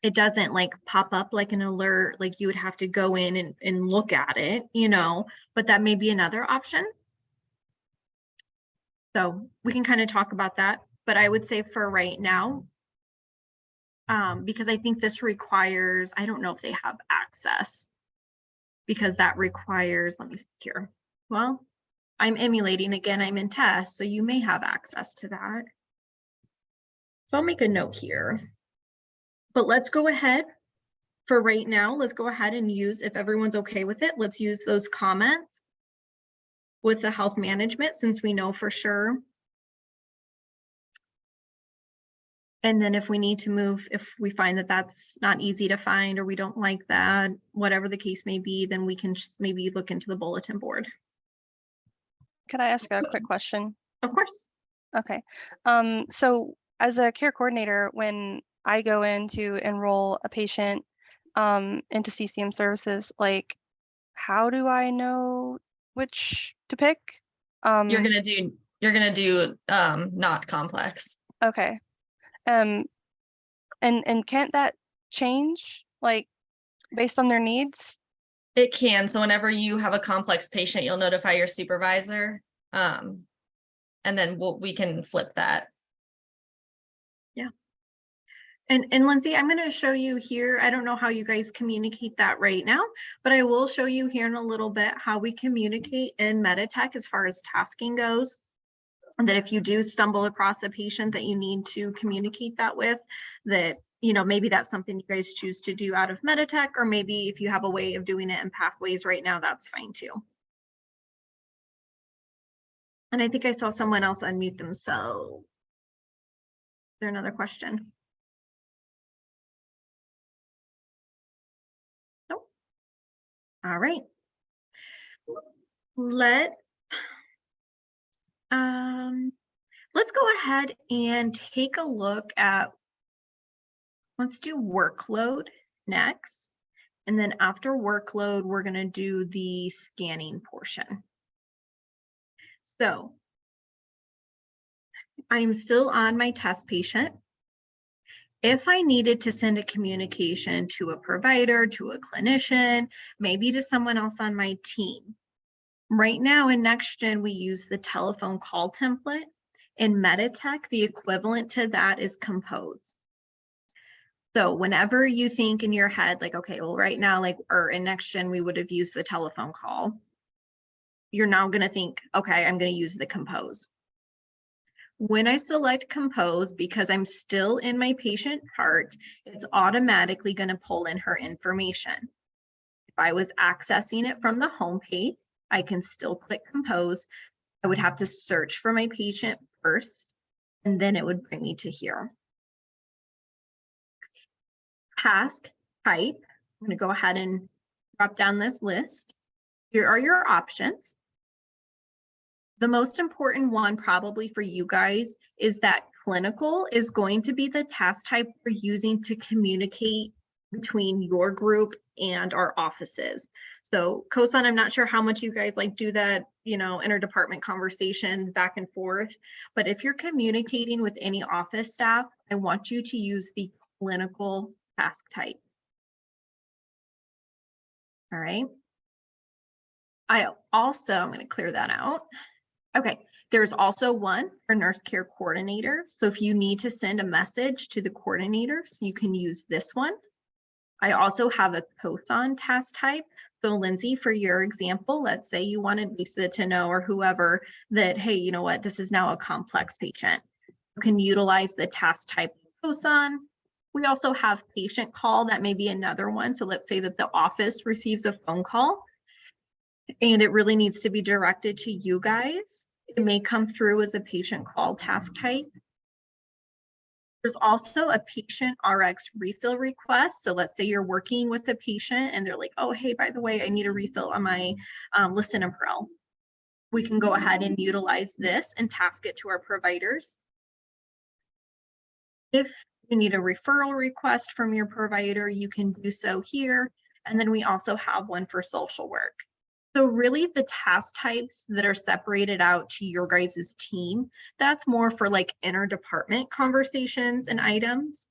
S2: It doesn't like pop up like an alert, like you would have to go in and look at it, you know, but that may be another option. So we can kind of talk about that, but I would say for right now, because I think this requires, I don't know if they have access, because that requires, let me see here. Well, I'm emulating again, I'm in test, so you may have access to that. So I'll make a note here. But let's go ahead for right now. Let's go ahead and use, if everyone's okay with it, let's use those comments with the health management, since we know for sure. And then if we need to move, if we find that that's not easy to find, or we don't like that, whatever the case may be, then we can just maybe look into the bulletin board.
S6: Could I ask a quick question?
S2: Of course.
S6: Okay. So as a care coordinator, when I go in to enroll a patient into CCM services, like, how do I know which to pick?
S5: you're gonna do not complex.
S6: Okay. And can't that change, like, based on their needs?
S5: It can. So whenever you have a complex patient, you'll notify your supervisor. And then we can flip that.
S2: Yeah. And Lindsay, I'm going to show you here. I don't know how you guys communicate that right now, but I will show you here in a little bit how we communicate in Meditech as far as tasking goes. And that if you do stumble across a patient that you need to communicate that with, that, you know, maybe that's something you guys choose to do out of Meditech, or maybe if you have a way of doing it in Pathways right now, that's fine too. And I think I saw someone else unmute themselves. Is there another question? Nope. All right. Let's go ahead and take a look at, let's do workload next. And then after workload, we're going to do the scanning portion. So I'm still on my test patient. If I needed to send a communication to a provider, to a clinician, maybe to someone else on my team. Right now in NextGen, we use the telephone call template. In Meditech, the equivalent to that is Compose. So whenever you think in your head, like, okay, well, right now, like, or in NextGen, we would have used the telephone call. You're now going to think, okay, I'm going to use the Compose. When I select Compose, because I'm still in my patient chart, it's automatically going to pull in her information. If I was accessing it from the home page, I can still click Compose. I would have to search for my patient first, and then it would bring me to here. Task type, I'm going to go ahead and drop down this list. Here are your options. The most important one probably for you guys is that clinical is going to be the task type we're using to communicate between your group and our offices. So COSON, I'm not sure how much you guys like do that, you know, interdepartment conversations back and forth, but if you're communicating with any office staff, I want you to use the clinical task type. All right. I'm going to clear that out. Okay, there's also one for nurse care coordinator. So if you need to send a message to the coordinators, you can use this one. I also have a COSON task type So Lindsay, for your example, let's say you wanted Lisa to know, or whoever, that, hey, you know what, this is now a complex patient. You can utilize the task type COSON. We also have patient call. That may be another one. So let's say that the office receives a phone call and it really needs to be directed to you guys. It may come through as a patient call task type. There's also a patient RX refill request. So let's say you're working with a patient and they're like, oh, hey, by the way, I need a refill on my lisinopril. We can go ahead and utilize this and task it to our providers. If you need a referral request from your provider, you can do so here. And then we also have one for social work. So really the task types that are separated out to your guys' team, that's more for like interdepartment conversations and items.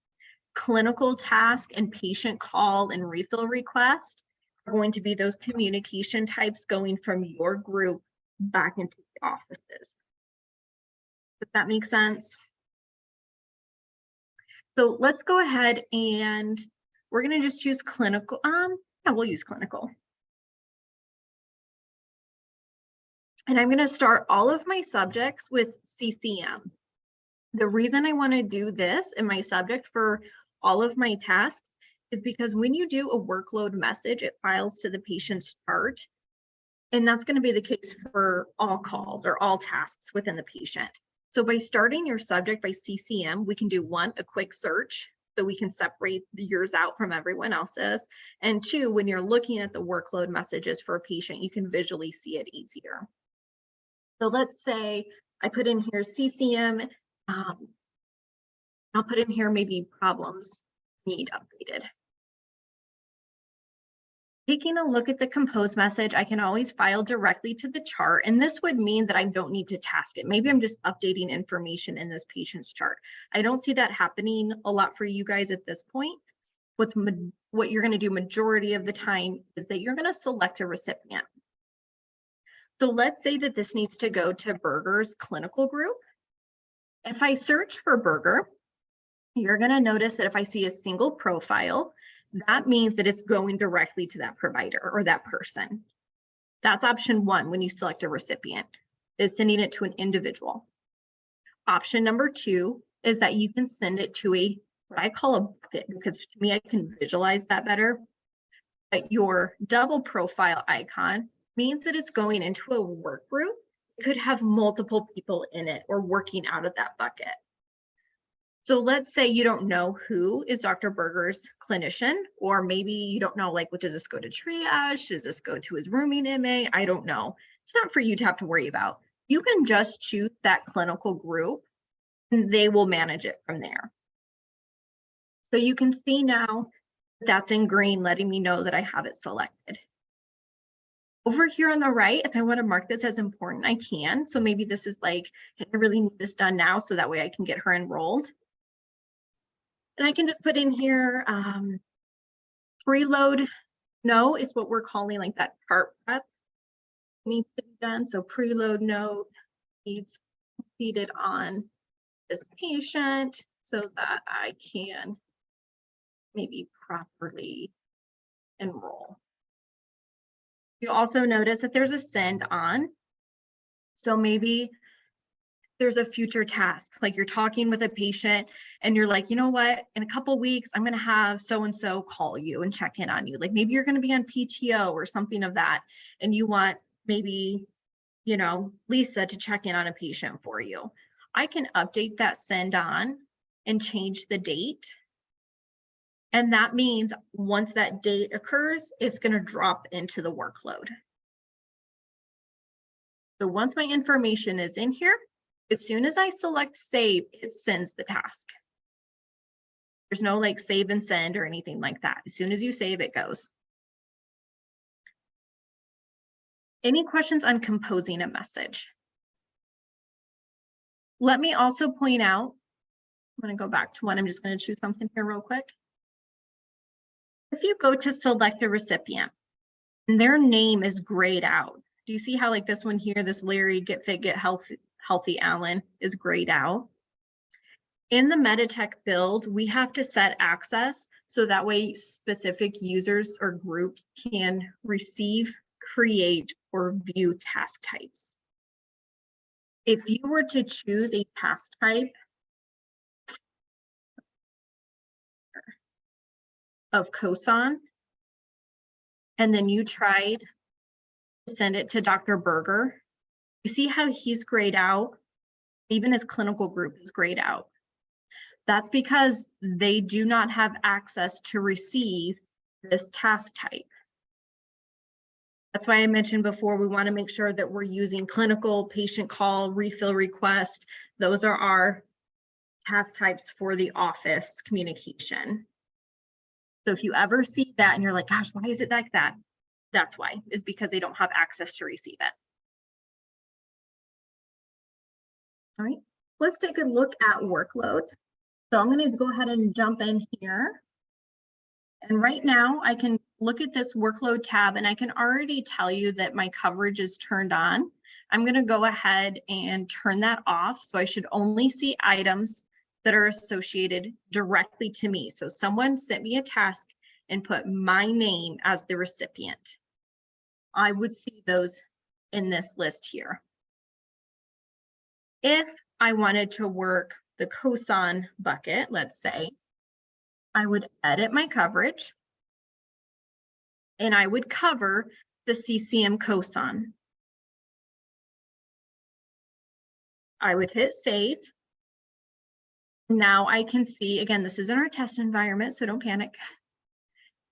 S2: Clinical task and patient call and refill request are going to be those communication types going from your group back into the offices. Does that make sense? So let's go ahead and we're going to just choose clinical. Yeah, we'll use clinical. And I'm going to start all of my subjects with CCM. The reason I want to do this in my subject for all of my tasks is because when you do a workload message, it files to the patient's chart. And that's going to be the case for all calls or all tasks within the patient. So by starting your subject by CCM, we can do one, a quick search, so we can separate yours out from everyone else's. And two, when you're looking at the workload messages for a patient, you can visually see it easier. So let's say I put in here CCM. I'll put in here maybe problems need updated. Taking a look at the compose message, I can always file directly to the chart, and this would mean that I don't need to task it. Maybe I'm just updating information in this patient's chart. I don't see that happening a lot for you guys at this point. What you're going to do majority of the time is that you're going to select a recipient. So let's say that this needs to go to Berger's clinical group. If I search for Berger, you're going to notice that if I see a single profile, that means that it's going directly to that provider or that person. That's option one when you select a recipient, is sending it to an individual. Option number two is that you can send it to what I call a bucket, because to me, I can visualize that better. But your double profile icon means that it's going into a work group. It could have multiple people in it or working out of that bucket. So let's say you don't know who is Dr. Berger's clinician, or maybe you don't know, like, does this go to triage? Does this go to his rooming MA? I don't know. It's not for you to have to worry about. You can just choose that clinical group and they will manage it from there. So you can see now that's in green, letting me know that I have it selected. Over here on the right, if I want to mark this as important, I can. So maybe this is like, I really need this done now so that way I can get her enrolled. And I can just put in here, preload no is what we're calling like that chart prep needs to be done. So preload note needs completed on this patient so that I can maybe properly enroll. You also notice that there's a send on. So maybe there's a future task, like you're talking with a patient and you're like, you know what, in a couple of weeks, I'm going to have so-and-so call you and check in on you. Like maybe you're going to be on PTO or something of that. And you want maybe, you know, Lisa to check in on a patient for you. I can update that send on and change the date. And that means once that date occurs, it's going to drop into the workload. So once my information is in here, as soon as I select save, it sends the task. There's no like save and send or anything like that. As soon as you save, it goes. Any questions on composing a message? Let me also point out, I'm going to go back to one. I'm just going to choose something here real quick. If you go to select a recipient and their name is grayed out, do you see how like this one here, this Larry Get Fit Get Healthy Allen is grayed out? In the Meditech build, we have to set access so that way specific users or groups can receive, create, or view task types. If you were to choose a task type of COSON, and then you tried to send it to Dr. Berger, you see how he's grayed out? Even his clinical group is grayed out. That's because they do not have access to receive this task type. That's why I mentioned before, we want to make sure that we're using clinical, patient call, refill request. Those are our task types for the office communication. So if you ever see that and you're like, gosh, why is it like that? That's why, is because they don't have access to receive it. All right, let's take a look at workload. So I'm going to go ahead and jump in here. And right now I can look at this workload tab and I can already tell you that my coverage is turned on. I'm going to go ahead and turn that off. So I should only see items that are associated directly to me. So someone sent me a task and put my name as the recipient. I would see those in this list here. If I wanted to work the COSON bucket, let's say, I would edit my coverage and I would cover the CCM COSON. I would hit save. Now I can see, again, this is in our test environment, so don't panic.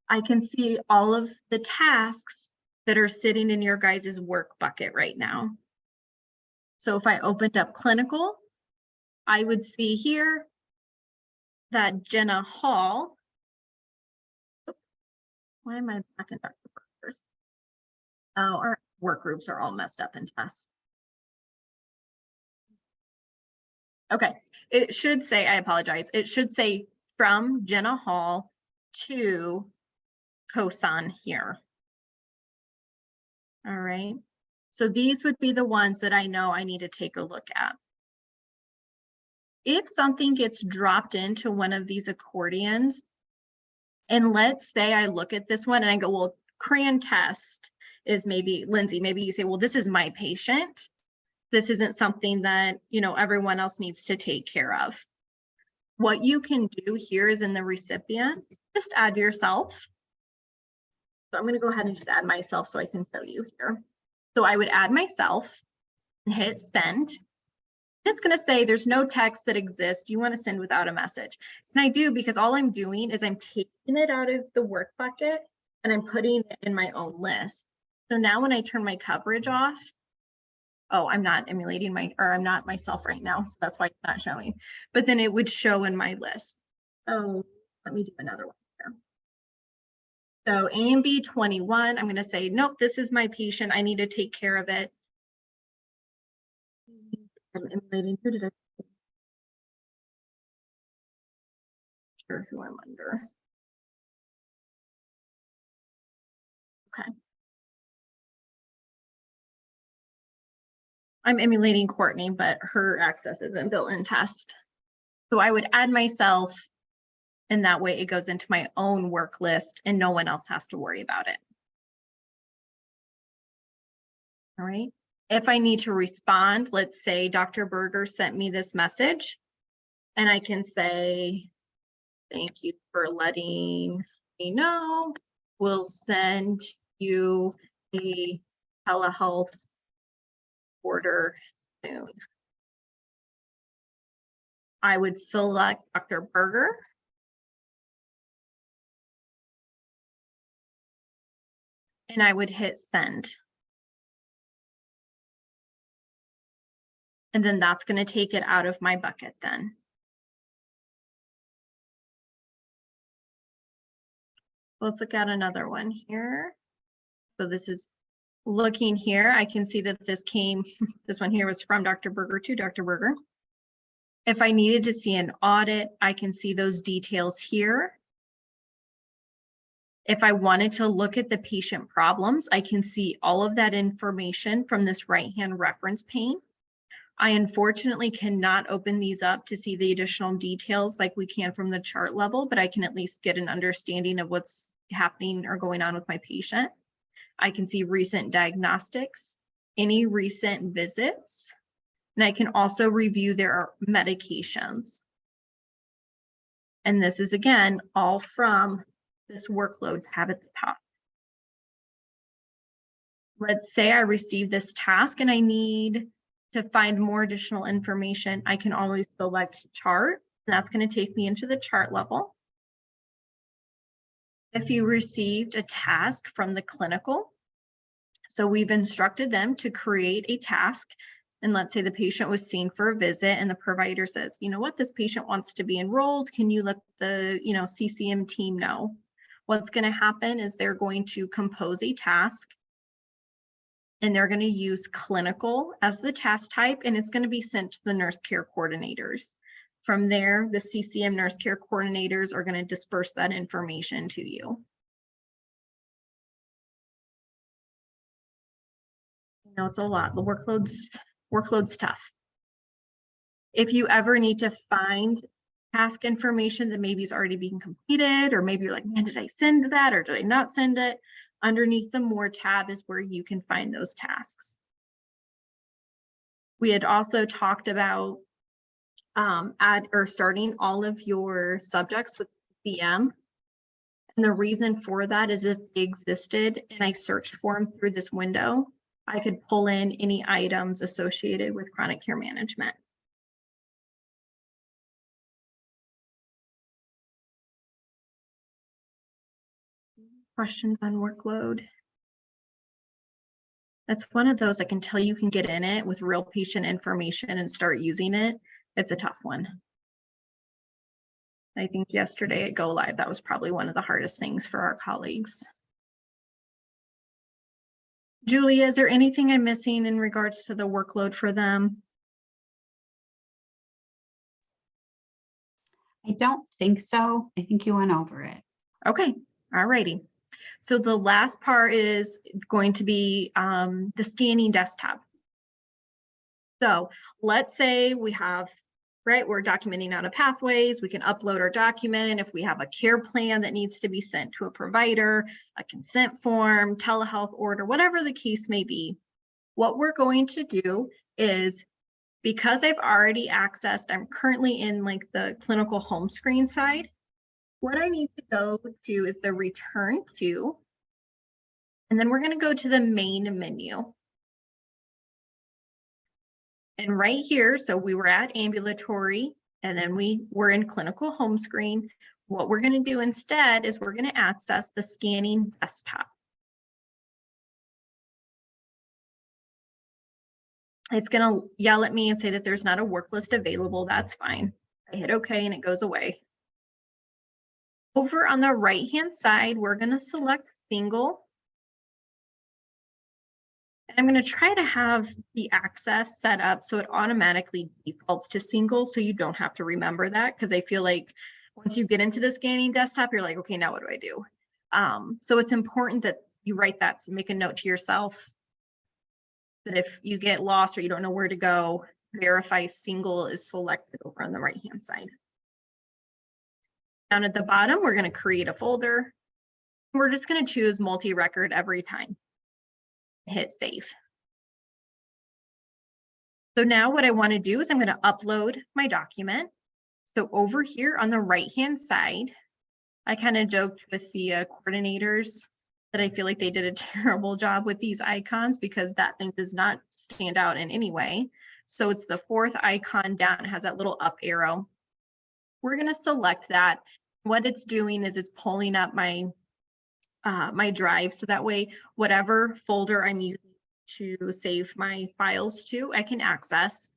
S2: I can see all of the tasks that are sitting in your guys' work bucket right now. So if I opened up clinical, I would see here that Jenna Hall, why am I back in Dr. Berger's? Oh, our work groups are all messed up in tests. Okay, it should say, I apologize, it should say from Jenna Hall to COSON here. All right, so these would be the ones that I know I need to take a look at. If something gets dropped into one of these accordions, and let's say I look at this one and I go, well, crayon test is maybe, Lindsay, maybe you say, well, this is my patient. This isn't something that, you know, everyone else needs to take care of. What you can do here is in the recipient, just add yourself. So I'm going to go ahead and just add myself so I can show you here. So I would add myself and hit send. It's going to say there's no text that exists. You want to send without a message. And I do, because all I'm doing is I'm taking it out of the work bucket and I'm putting it in my own list. So now when I turn my coverage off, oh, I'm not emulating I'm not myself right now. So that's why it's not showing, but then it would show in my list. Oh, let me do another one here. So AMB 21, I'm going to say, nope, this is my patient. I need to take care of it. I'm emulating, who did I? Sure who I'm under. Okay. I'm emulating Courtney, but her access isn't built in test. So I would add myself, and that way it goes into my own work list and no one else has to worry about it. All right. If I need to respond, let's say Dr. Berger sent me this message and I can say, thank you for letting me know. We'll send you a telehealth order soon. I would select Dr. Berger. And I would hit send. And then that's going to take it out of my bucket then. Let's look at another one here. So this is looking here. I can see that this one here was from Dr. Berger to Dr. Berger. If I needed to see an audit, I can see those details here. If I wanted to look at the patient problems, I can see all of that information from this right-hand reference pane. I unfortunately cannot open these up to see the additional details like we can from the chart level, but I can at least get an understanding of what's happening or going on with my patient. I can see recent diagnostics, any recent visits, and I can also review their medications. And this is, again, all from this workload tab at the top. Let's say I received this task and I need to find more additional information. I can always select chart, and that's going to take me into the chart level. If you received a task from the clinical, so we've instructed them to create a task, and let's say the patient was seen for a visit and the provider says, you know what, this patient wants to be enrolled. Can you let the CCM team know? What's going to happen is they're going to compose a task, and they're going to use clinical as the task type, and it's going to be sent to the nurse care coordinators. From there, the CCM nurse care coordinators are going to disperse that information to you. You know, it's a lot. The workload's tough. If you ever need to find task information that maybe is already being completed, or maybe you're like, man, did I send that or did I not send it? Underneath the More tab is where you can find those tasks. We had also talked about starting all of your subjects with CM. And the reason for that is if they existed and I searched for them through this window, I could pull in any items associated with chronic care management. Questions on workload? That's one of those, I can tell you can get in it with real patient information and start using it. It's a tough one. I think yesterday at Go Live, that was probably one of the hardest things for our colleagues. Julia, is there anything I'm missing in regards to the workload for them?
S1: I don't think so. I think you went over it.
S2: Okay, all righty. So the last part is going to be the scanning desktop. So let's say we have, right, we're documenting out of pathways, we can upload our document. If we have a care plan that needs to be sent to a provider, a consent form, telehealth order, whatever the case may be, what we're going to do is, because I've already accessed, I'm currently in like the clinical home screen side, what I need to go to is the return to, and then we're going to go to the main menu. And right here, so we were at ambulatory, and then we were in clinical home screen. What we're going to do instead is we're going to access the scanning desktop. It's going to yell at me and say that there's not a work list available. That's fine. I hit OK and it goes away. Over on the right-hand side, we're going to select single. And I'm going to try to have the access set up so it automatically defaults to single, so you don't have to remember that, because I feel like once you get into the scanning desktop, you're like, okay, now what do I do? So it's important that you write that, so make a note to yourself that if you get lost or you don't know where to go, verify single is selected over on the right-hand side. Down at the bottom, we're going to create a folder. We're just going to choose multi-record every time. Hit save. So now what I want to do is I'm going to upload my document. So over here on the right-hand side, I kind of joked with the coordinators that I feel like they did a terrible job with these icons because that thing does not stand out in any way. So it's the fourth icon down, it has that little up arrow. We're going to select that. What it's doing is it's pulling up my my drive, so that way whatever folder I'm using to save my files to, I can access.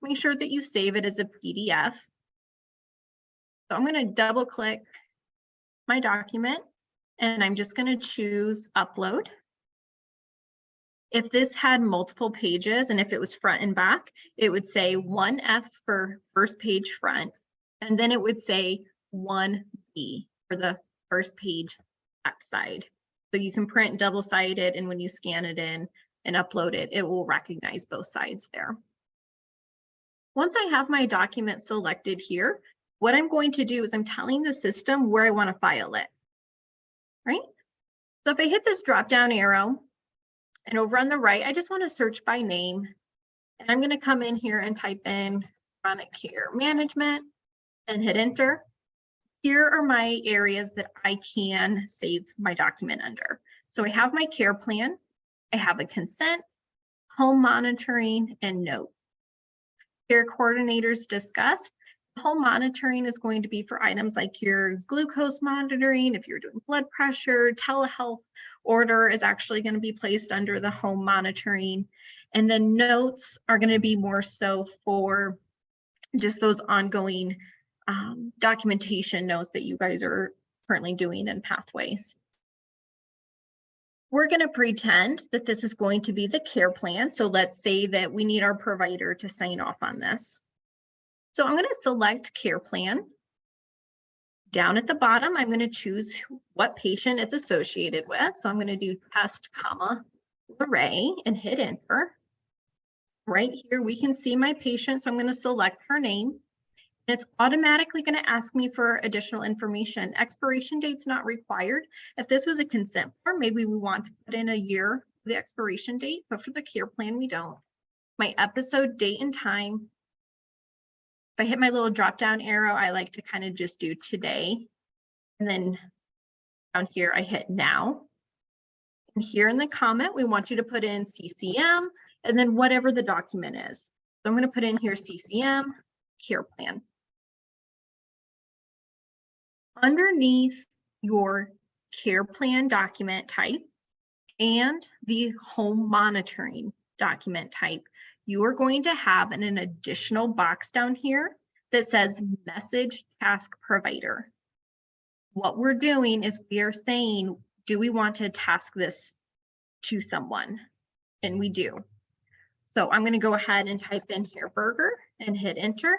S2: Make sure that you save it as a PDF. So I'm going to double click my document and I'm just going to choose upload. If this had multiple pages and if it was front and back, it would say 1F for first page front, and then it would say 1B for the first page back side. So you can print double-sided, and when you scan it in and upload it, it will recognize both sides there. Once I have my document selected here, what I'm going to do is I'm telling the system where I want to file it, right? So if I hit this drop down arrow and over on the right, I just want to search by name. And I'm going to come in here and type in chronic care management and hit enter. Here are my areas that I can save my document under. So I have my care plan, I have a consent, home monitoring, and note. Care coordinators discussed. Home monitoring is going to be for items like your glucose monitoring, if you're doing blood pressure, telehealth order is actually going to be placed under the home monitoring. And then notes are going to be more so for just those ongoing documentation notes that you guys are currently doing in pathways. We're going to pretend that this is going to be the care plan. So let's say that we need our provider to sign off on this. So I'm going to select care plan. Down at the bottom, I'm going to choose what patient it's associated with. So I'm going to do test, array and hit enter. Right here, we can see my patient. So I'm going to select her name. It's automatically going to ask me for additional information. Expiration date's not required. If this was a consent form, maybe we want to put in a year, the expiration date, but for the care plan, we don't. My episode date and time. If I hit my little drop down arrow, I like to kind of just do today. And then down here, I hit now. And here in the comment, we want you to put in CCM and then whatever the document is. So I'm going to put in here CCM care plan. Underneath your care plan document type and the home monitoring document type, you are going to have an additional box down here that says message task provider. What we're doing is we are saying, do we want to task this to someone? And we do. So I'm going to go ahead and type in here Berger and hit enter.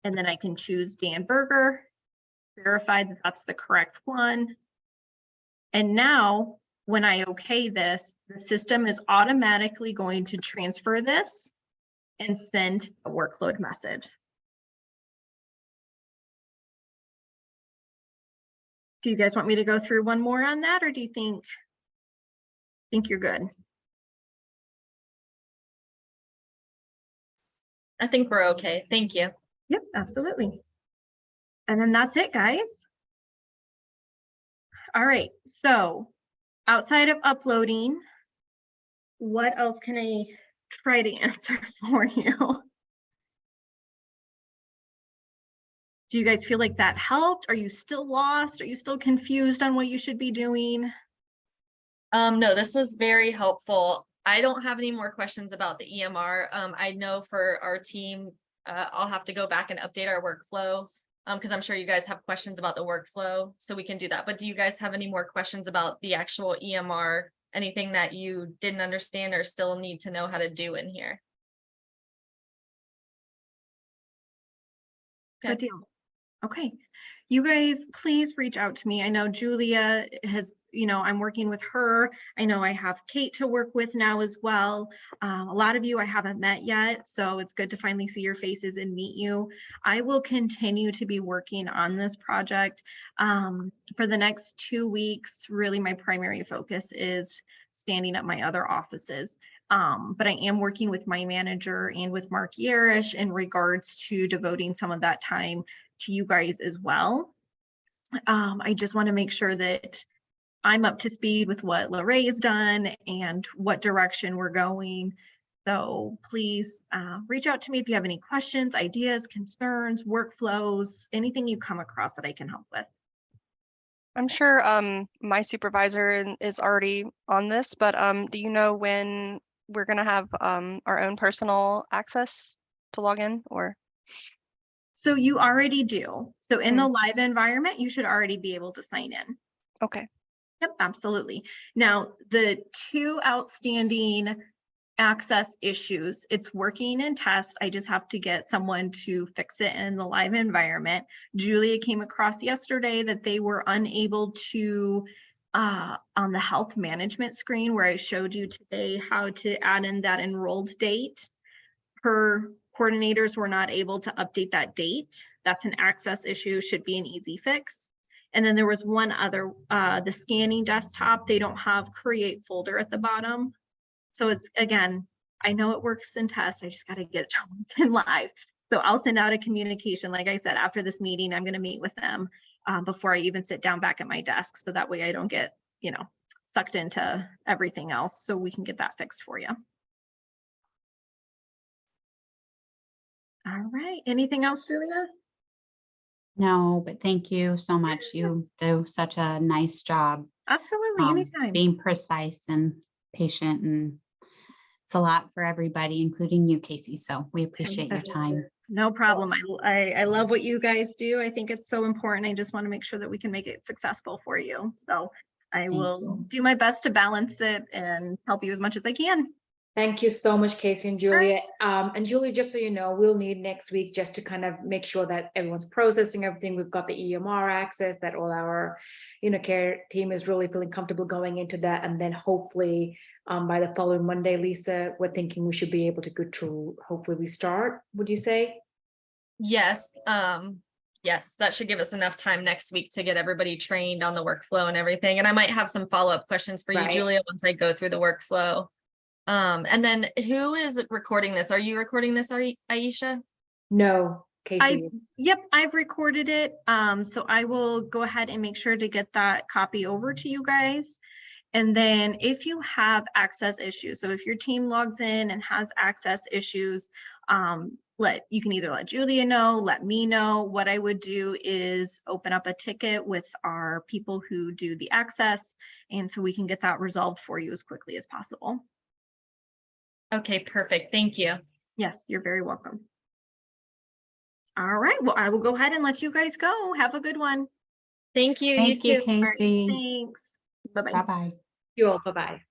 S2: And then I can choose Dan Berger, verify that that's the correct one. And now when I okay this, the system is automatically going to transfer this and send a workload message. Do you guys want me to go through one more on that, or do you think you're good?
S5: I think we're okay. Thank you.
S2: Yep, absolutely. And then that's it, guys. All right, so outside of uploading, what else can I try to answer for you? Do you guys feel like that helped? Are you still lost? Are you still confused on what you should be doing?
S5: No, this was very helpful. I don't have any more questions about the EMR. I know for our team, I'll have to go back and update our workflow because I'm sure you guys have questions about the workflow, so we can do that. But do you guys have any more questions about the actual EMR? Anything that you didn't understand or still need to know how to do in here?
S2: Good deal. Okay. You guys, please reach out to me. I know Julia has, I'm working with her. I know I have Kate to work with now as well. A lot of you I haven't met yet, so it's good to finally see your faces and meet you. I will continue to be working on this project. For the next 2 weeks, really my primary focus is standing up my other offices. But I am working with my manager and with Mark Yerish in regards to devoting some of that time to you guys as well. I just want to make sure that I'm up to speed with what Lorraine has done and what direction we're going. So please reach out to me if you have any questions, ideas, concerns, workflows, anything you come across that I can help with.
S6: I'm sure my supervisor is already on this, but do you know when we're going to have our own personal access to log in, or?
S2: So you already do. So in the live environment, you should already be able to sign in.
S6: Okay.
S2: Yep, absolutely. Now, the 2 outstanding access issues, it's working in test. I just have to get someone to fix it in the live environment. Julia came across yesterday that they were unable to, on the health management screen where I showed you today how to add in that enrolled date. Her coordinators were not able to update that date. That's an access issue, should be an easy fix. And then there was one other, the scanning desktop, they don't have create folder at the bottom. So it's, again, I know it works in tests, I just got to get it to work in live. So I'll send out a communication. Like I said, after this meeting, I'm going to meet with them before I even sit down back at my desk. So that way I don't get, you know, sucked into everything else. So we can get that fixed for you. All right. Anything else, Julia?
S1: No, but thank you so much. You do such a nice job
S2: Absolutely. Anytime.
S1: being precise and patient, and it's a lot for everybody, including you, Casey. So we appreciate your time.
S2: No problem. I love what you guys do. I think it's so important. I just want to make sure that we can make it successful for you. So I will do my best to balance it and help you as much as I can.
S3: Thank you so much, Casey and Julia. And Julia, just so you know, we'll need next week just to kind of make sure that everyone's processing everything. We've got the EMR access, that all our, you know, care team is really feeling comfortable going into that. And then hopefully by the following Monday, Lisa, we're thinking we should be able to go to hopefully restart. Would you say?
S5: Yes. Yes, that should give us enough time next week to get everybody trained on the workflow and everything. And I might have some follow-up questions for you,
S3: Right.
S5: Julia, once I go through the workflow. And then who is recording this? Are you recording this, Aisha?
S3: No, Casey.
S2: Yep, I've recorded it. So I will go ahead and make sure to get that copy over to you guys. And then if you have access issues, so if your team logs in and has access issues, you can either let Julia know, let me know. What I would do is open up a ticket with our people who do the access, and so we can get that resolved for you as quickly as possible.
S5: Okay, perfect. Thank you.
S2: Yes, you're very welcome. All right, well, I will go ahead and let you guys go. Have a good one.
S5: Thank you.
S1: Thank you,
S5: too.
S1: Casey.
S2: Thanks. Bye-bye.
S1: Bye-bye.
S3: You all, bye-bye.